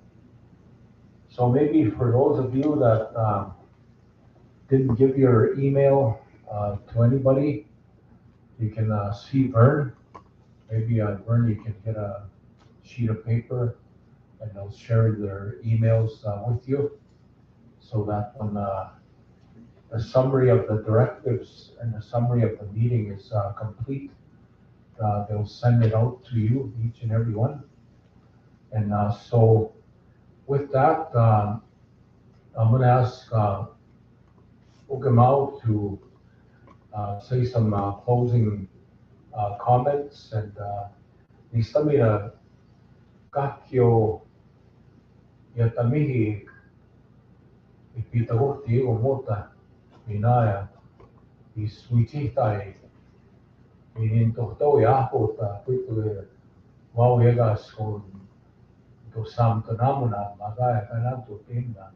So maybe for those of you that didn't give your email to anybody, you can see Vern. Maybe Vern, you can get a sheet of paper and they'll share their emails with you so that when the summary of the directives and the summary of the meeting is complete, they'll send it out to you, each and every one. And so with that, I'm gonna ask Ogamau to say some closing comments and Nistamira Kakyo Yatamihi Ipitagoti Mota Minaya Iswichitai Minintohto Yahota Pitu Wawegas con to Sam Tanamuna Magaya Kanato Tinga.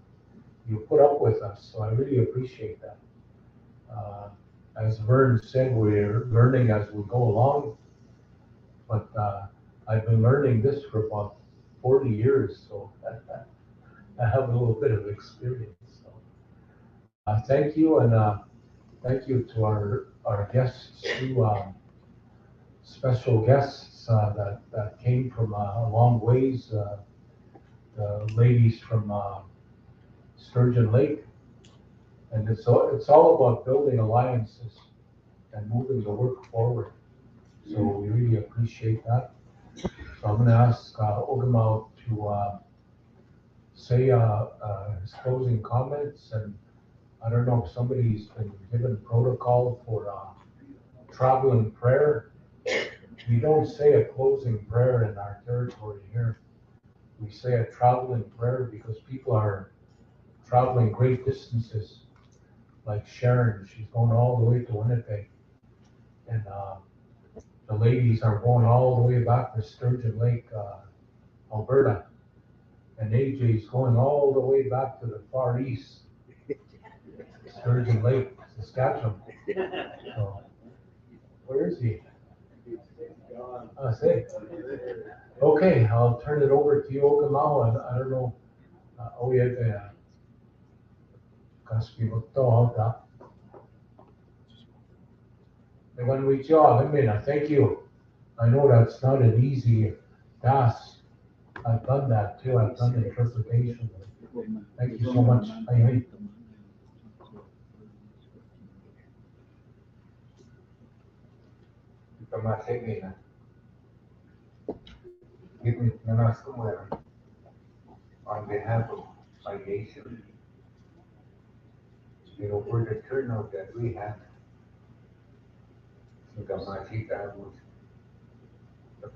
You put up with us, so I really appreciate that. As Vern said, we're learning as we go along, but I've been learning this for about 40 years, so I have a little bit of experience. So thank you, and thank you to our guests, two special guests that came from a long ways, the ladies from Sturgeon Lake. And it's all about building alliances and moving the work forward. So we really appreciate that. So I'm going to ask Ogamau to say his closing comments. And I don't know if somebody's been given protocol for traveling prayer. We don't say a closing prayer in our territory here. We say a traveling prayer because people are traveling great distances. Like Sharon, she's going all the way to Winnipeg. And the ladies are going all the way back to Sturgeon Lake, Alberta. And AJ's going all the way back to the far east, Sturgeon Lake, Saskatchewan. So, where is he? I say. Okay, I'll turn it over to you, Ogamau. And I don't know. Oh, yeah, thank you. I know that's not an easy task. I've done that too. I've done interpretation. Thank you so much. Ay. On behalf of my nation, for the turnout that we had, the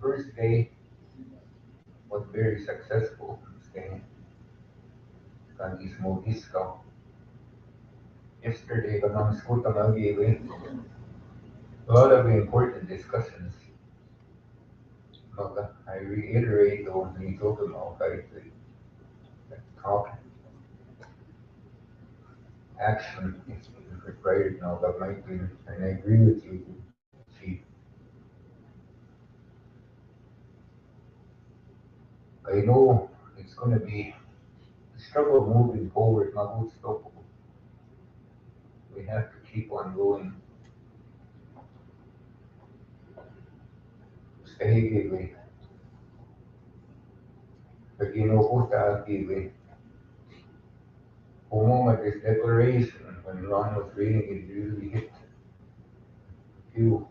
first day was very successful. Yesterday, a lot of important discussions. I reiterate the one we talked about, talk, action is required now, but and I agree with you, Chief. I know it's going to be a struggle moving forward, not unstoppable. We have to keep on going. Stay. But for a moment, this declaration, when Ron was reading it, really hit a few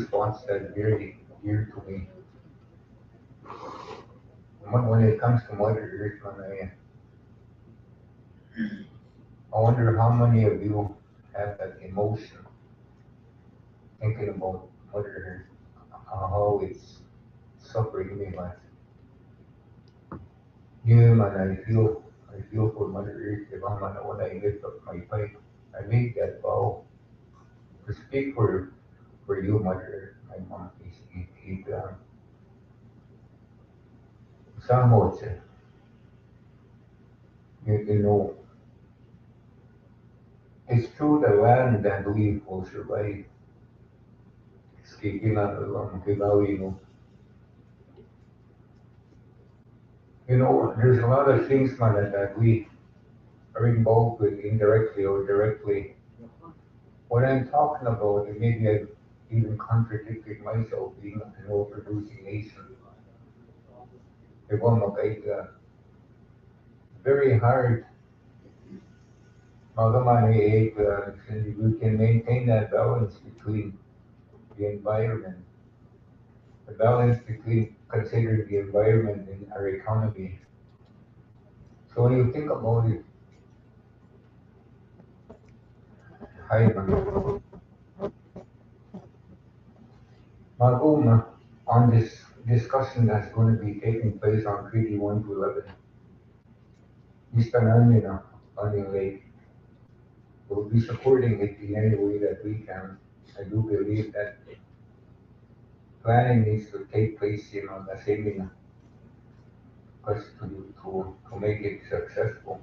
spots that are very dear to me. When it comes to Mother Earth, I wonder how many of you have that emotion thinking about Mother Earth, how it's suffering me, like and I feel for Mother Earth. When I lift up my pipe, I make that vow to speak for you, Mother Earth. My mom is somewhat, you know, it's true the land that we will survive. Speaking of there's a lot of things, man, that we are involved with indirectly or directly. What I'm talking about, and maybe I've even contradicted myself being an oil-producing nation. Very hard. And we can maintain that balance between the environment, the balance between considering the environment and our economy. So when you think about it, hi, Magoma, on this discussion that's going to be taking place on Treaty 1 to 11, Mr. Narmina, Onion Lake, will be supporting it in any way that we can. I do believe that planning needs to take place, the same in us to make it successful.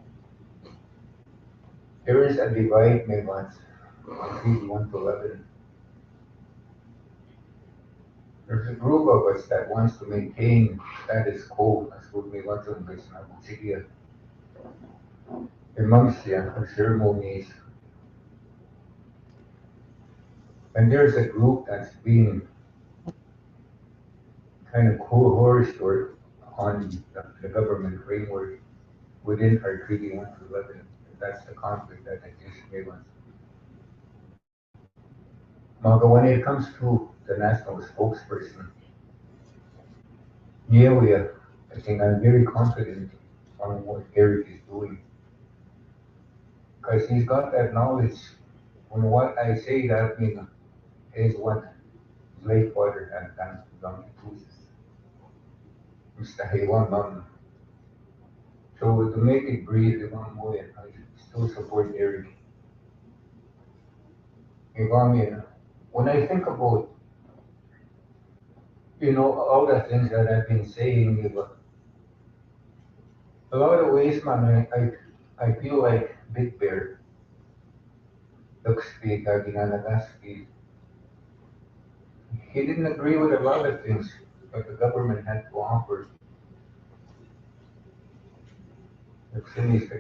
There is a divide, Mevans, on Treaty 1 to 11. There's a group of us that wants to maintain status quo, as would be lots of this in amongst the ceremonies. And there's a group that's being kind of coerced or on the government framework within our Treaty 1 to 11. That's the conflict that exists in Mevans. Now, when it comes to the national spokesperson, yeah, I think I'm very confident on what Eric is doing. Because he's got that knowledge. When what I say that is what Blakewater had done to Don Mr. Haywan Mountain. So to make it breathe one more, I still support Eric. When I think about all the things that I've been saying, a lot of ways, man, I feel like Big Bear, Duxby, Gaginanagaspi. He didn't agree with a lot of things that the government had to offer. The Finnish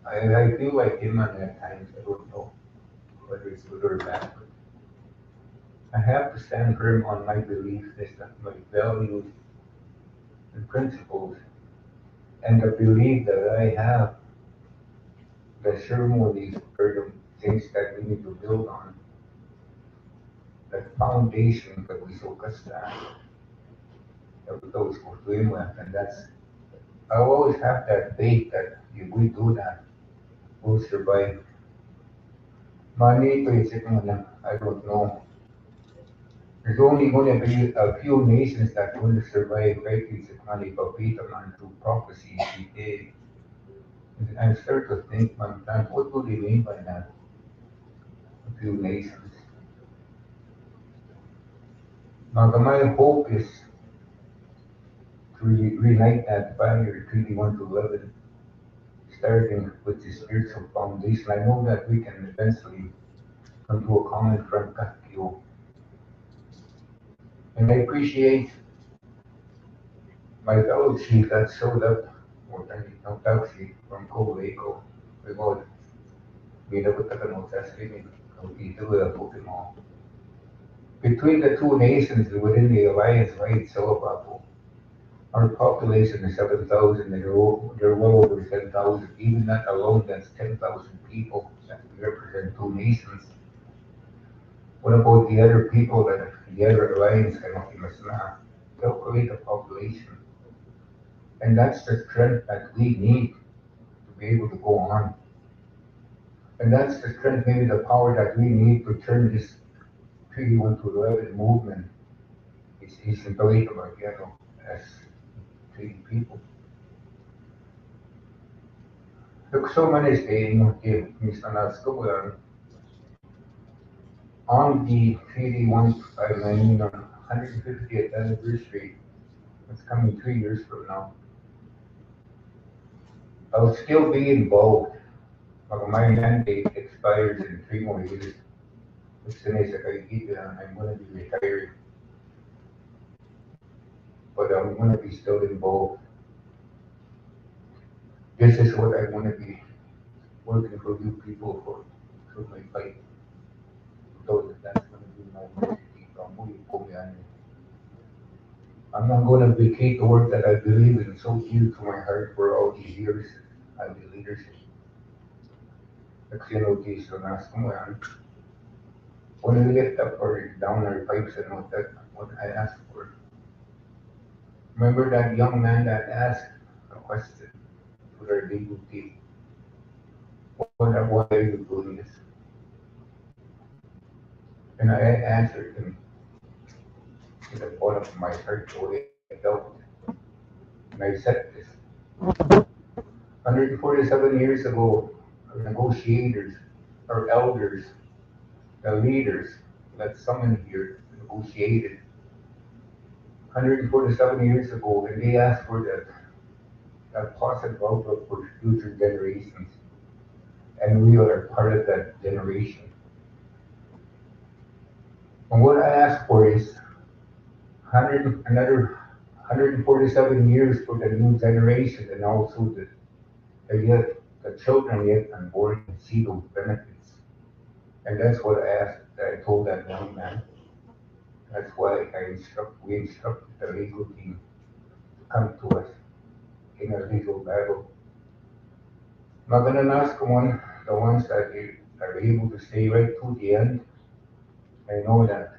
I feel like him at times, I don't know whether it's good or bad, but I have to stand firm on my beliefs, my values and principles, and the belief that I have the ceremonies are the things that we need to build on. The foundation that we focus on, that those who dream with, and I always have that faith that if we do that, we'll survive. Money, I don't know. There's only going to be a few nations that are going to survive right money, but beat them on through prophecy. And I start to think, man, what do they mean by that? A few nations. Now, my hope is to reunite that fire, Treaty 1 to 11, starting with the spiritual foundation. I know that we can eventually come to a common front, and I appreciate my fellow chief that showed up, or taxi from Coleco, about binabot sa streaming, between the two nations within the alliance, right, so our population is 7,000, they're well over 10,000. Even that alone, that's 10,000 people that represent two nations. What about the other people that the other alliance cannot calculate the population? And that's the strength that we need to be able to go on. And that's the strength, maybe the power that we need to turn this Treaty 1 to 11 movement. It's unbelievable, as treating people. Look, so many saying, okay, Mr. Natsko, on the Treaty 150th anniversary, it's coming 3 years from now, I'll still be involved. My mandate expires in 3 more years. I'm going to be retiring. But I'm going to be still involved. This is what I want to be working for you people for my fight. So that's going to be my message. I'm not going to vacate the work that I believe in so dear to my heart for all these years as the leadership. when we lift up or down our pipes and all that, what I asked for. Remember that young man that asked a question to their legal team, why are you doing this? And I answered him to the bottom of my heart the way I felt. And I said this. 147 years ago, our negotiators, our elders, the leaders that summoned here negotiated 147 years ago, and they asked for that positive outlook for future generations. And we are part of that generation. And what I ask for is another 147 years for the new generation, and also the children yet unborn can see those benefits. And that's what I told that young man. That's why we instructed the legal team to come to us in a legal battle. I'm not gonna ask the ones that are able to stay right to the end. I know that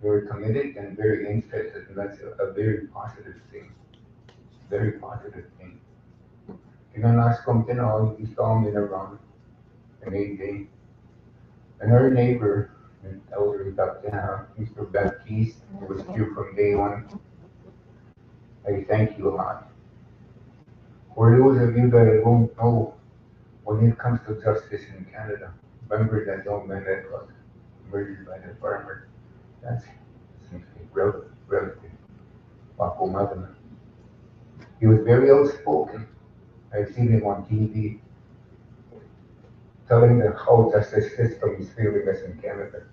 you're committed and very interested, and that's a very positive thing. Very positive thing. You're not something all you saw me around an 8 day. And our neighbor, elder Dr. Mr. Baptiste, who was here from day one. I thank you a lot. For those of you that don't know, when it comes to justice in Canada, remember that young man that was murdered by the farmer. That's seems to be relative. He was very outspoken. I've seen him on TV telling them how justice system is failing us in Canada.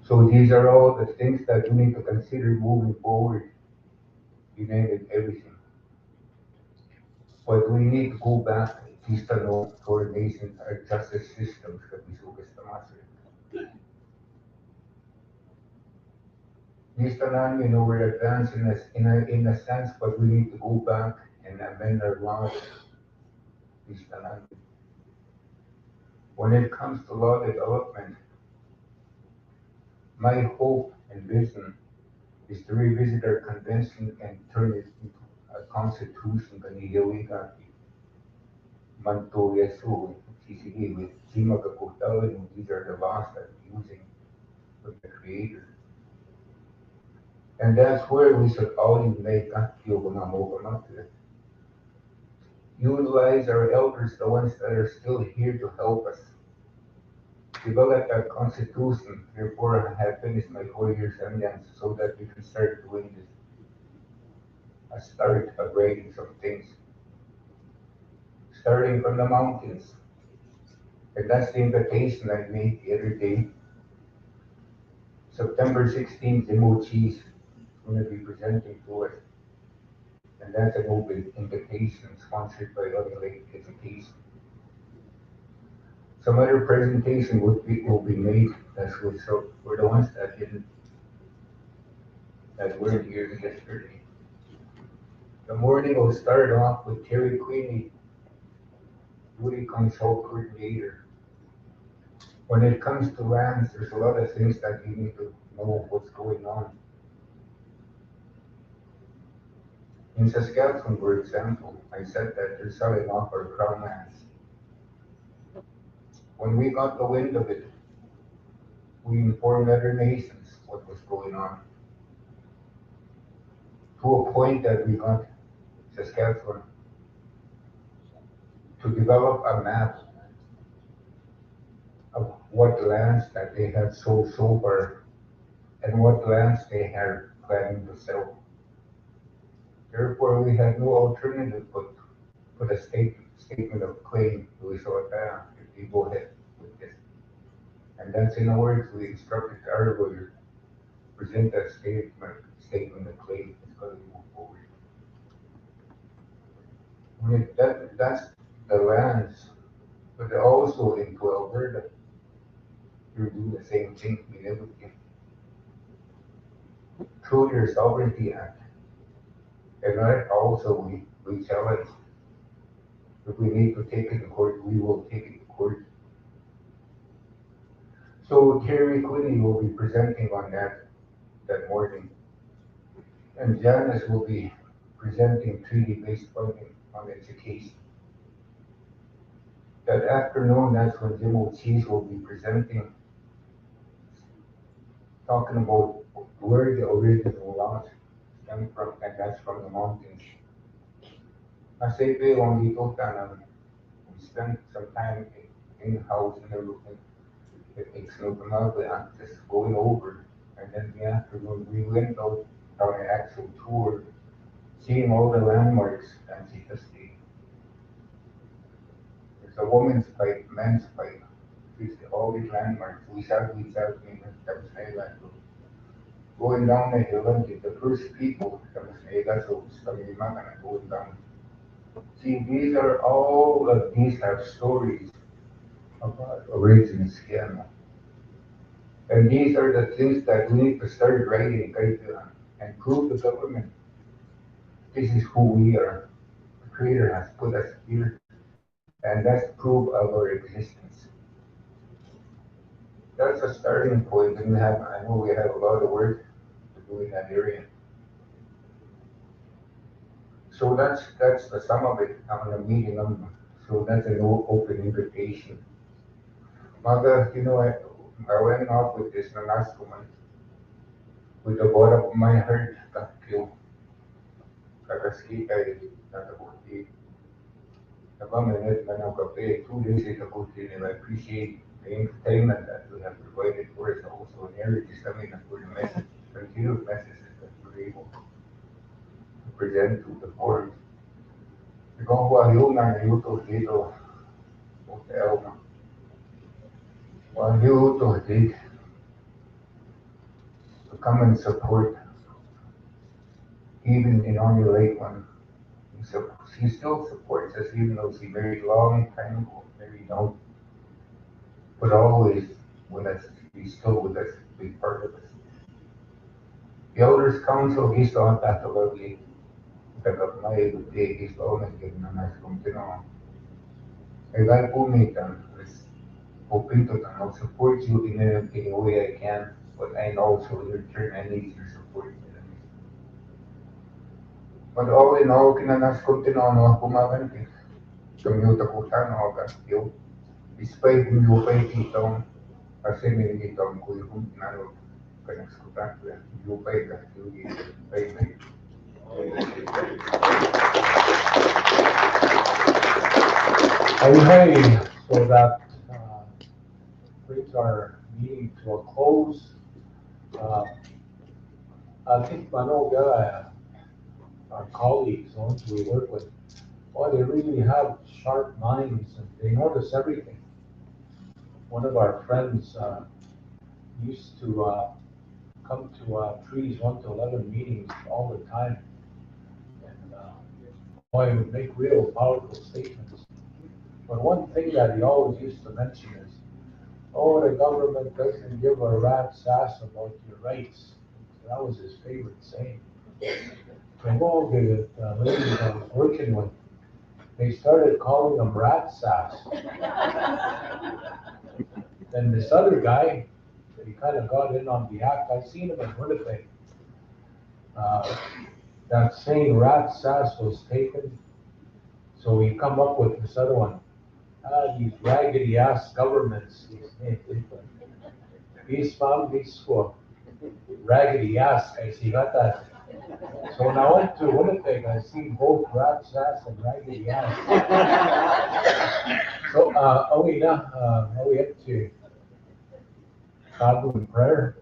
So these are all the things that we need to consider moving forward, united everything. But we need to go back at least to know to our nation, our justice systems that we so customized. Mr. Nan, you know, we're advancing this in a sense, but we need to go back and amend our laws. Mr. Nan. When it comes to law development, my hope and vision is to revisit our convention and turn it into a constitution kaniyawika manto yesu CCD with Jima Kakutawin, these are the laws that we're using with the creator. And that's where we should all unite utilize our elders, the ones that are still here to help us. Develop a constitution, therefore I have finished my 4 year sentence so that we can start doing this. A start of writing some things. Starting from the mountains. And that's the invitation I made the other day. September 16th, the Mochis is going to be presenting to us. And that's an open invitation sponsored by Other Lake Education. Some other presentation will be made. That's what for the ones that weren't here yesterday. The morning will start off with Terry Queenie, Duty Consult Coordinator. When it comes to lands, there's a lot of things that you need to know what's going on. In Saskatchewan, for example, I said that they're selling off our crown lands. When we got the wind of it, we informed other nations what was going on. To a point that we got Saskatchewan to develop a map of what lands that they had sold so far and what lands they had planning to sell. Therefore, we had no alternative but put a statement of claim to Isotara if we go ahead with this. And that's in words we instructed our lawyer present that statement of claim. It's going to move forward. That's the lands, but also into Alberta, you do the same thing with everything. Through their Sovereignty Act. And that also we challenge. If we need to take it to court, we will take it to court. So Terry Quinney will be presenting on that morning. And Janice will be presenting treaty-based funding on education. That afternoon, that's when Jim O'Cheese will be presenting, talking about where the original laws stem from, and that's from the mountains. Kasi pe, kung dito tanang, we spent some time in-house and everything. It takes no tomorrow, just going over. And then in the afternoon, we went out on an actual tour, seeing all the landmarks, and see the state. There's a woman's pipe, men's pipe, all these landmarks. We sat in that was going down the hill and the first people that was so studying going down. See, these are all of these have stories about origin skin. And these are the things that we need to start writing and prove the government this is who we are. The Creator has put us here, and that's proof of our existence. That's a starting point, and I know we have a lot of work to do in that area. So that's the sum of it on the meeting. So that's an open invitation. Mother, I went off with this last woman with the bottom of my heart got killed. Kakaskita natabuti. Nabaminit na ng kape, 2 days ago, and I appreciate the entertainment that we have provided for us also in area just coming up with the message, continued messages that we're able to present to the board. Kung wahyo na yuto dito, hotel na. Wahyo to dito to come and support, even in on your late one. She still supports us, even though she married a long time ago, married out. But always with us, she's still with us, be part of us. The Elders Council, he's on that lovely. Tagapmay, he's on and getting a nice continue. If I meet them, is hoping to support you in any way I can, but I also in return I need your support. But all in all, kinanas continuano pumakan din. Commute ako sana ako yo. Despite yung pay titong kasi may titong ko yung nalo kanang skutan ko yung pay ka yung pay. Okay, so that brings our meeting to a close. I think our colleagues, ones we work with, they really have sharp minds and they notice everything. One of our friends used to come to Trees 1 to 11 meetings all the time. And he would make real powerful statements. But one thing that he always used to mention is, the government doesn't give a rat's ass about your rights. That was his favorite saying. And the ladies I was working with, they started calling him rat's ass. Then this other guy, he kind of got in on the act. I seen him in Winnipeg. That saying rat's ass was taken. So he come up with this other one. These raggedy ass governments. These school. Raggedy ass guys, he got that. So when I went to Winnipeg, I seen both rat's ass and raggedy ass. So are we up to God in prayer?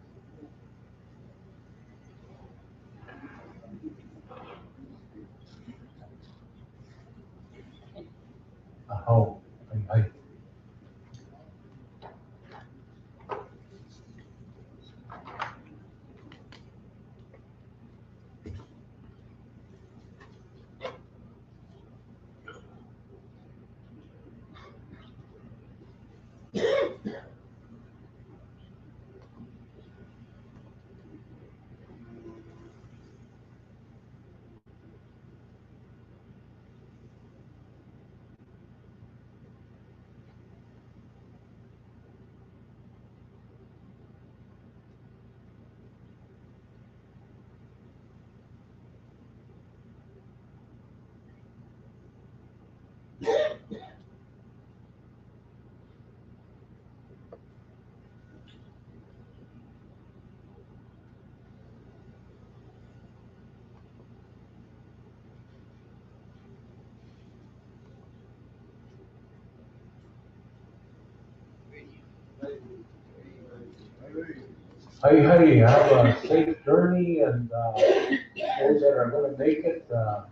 Oh, I Have a safe journey and, those that are gonna make it,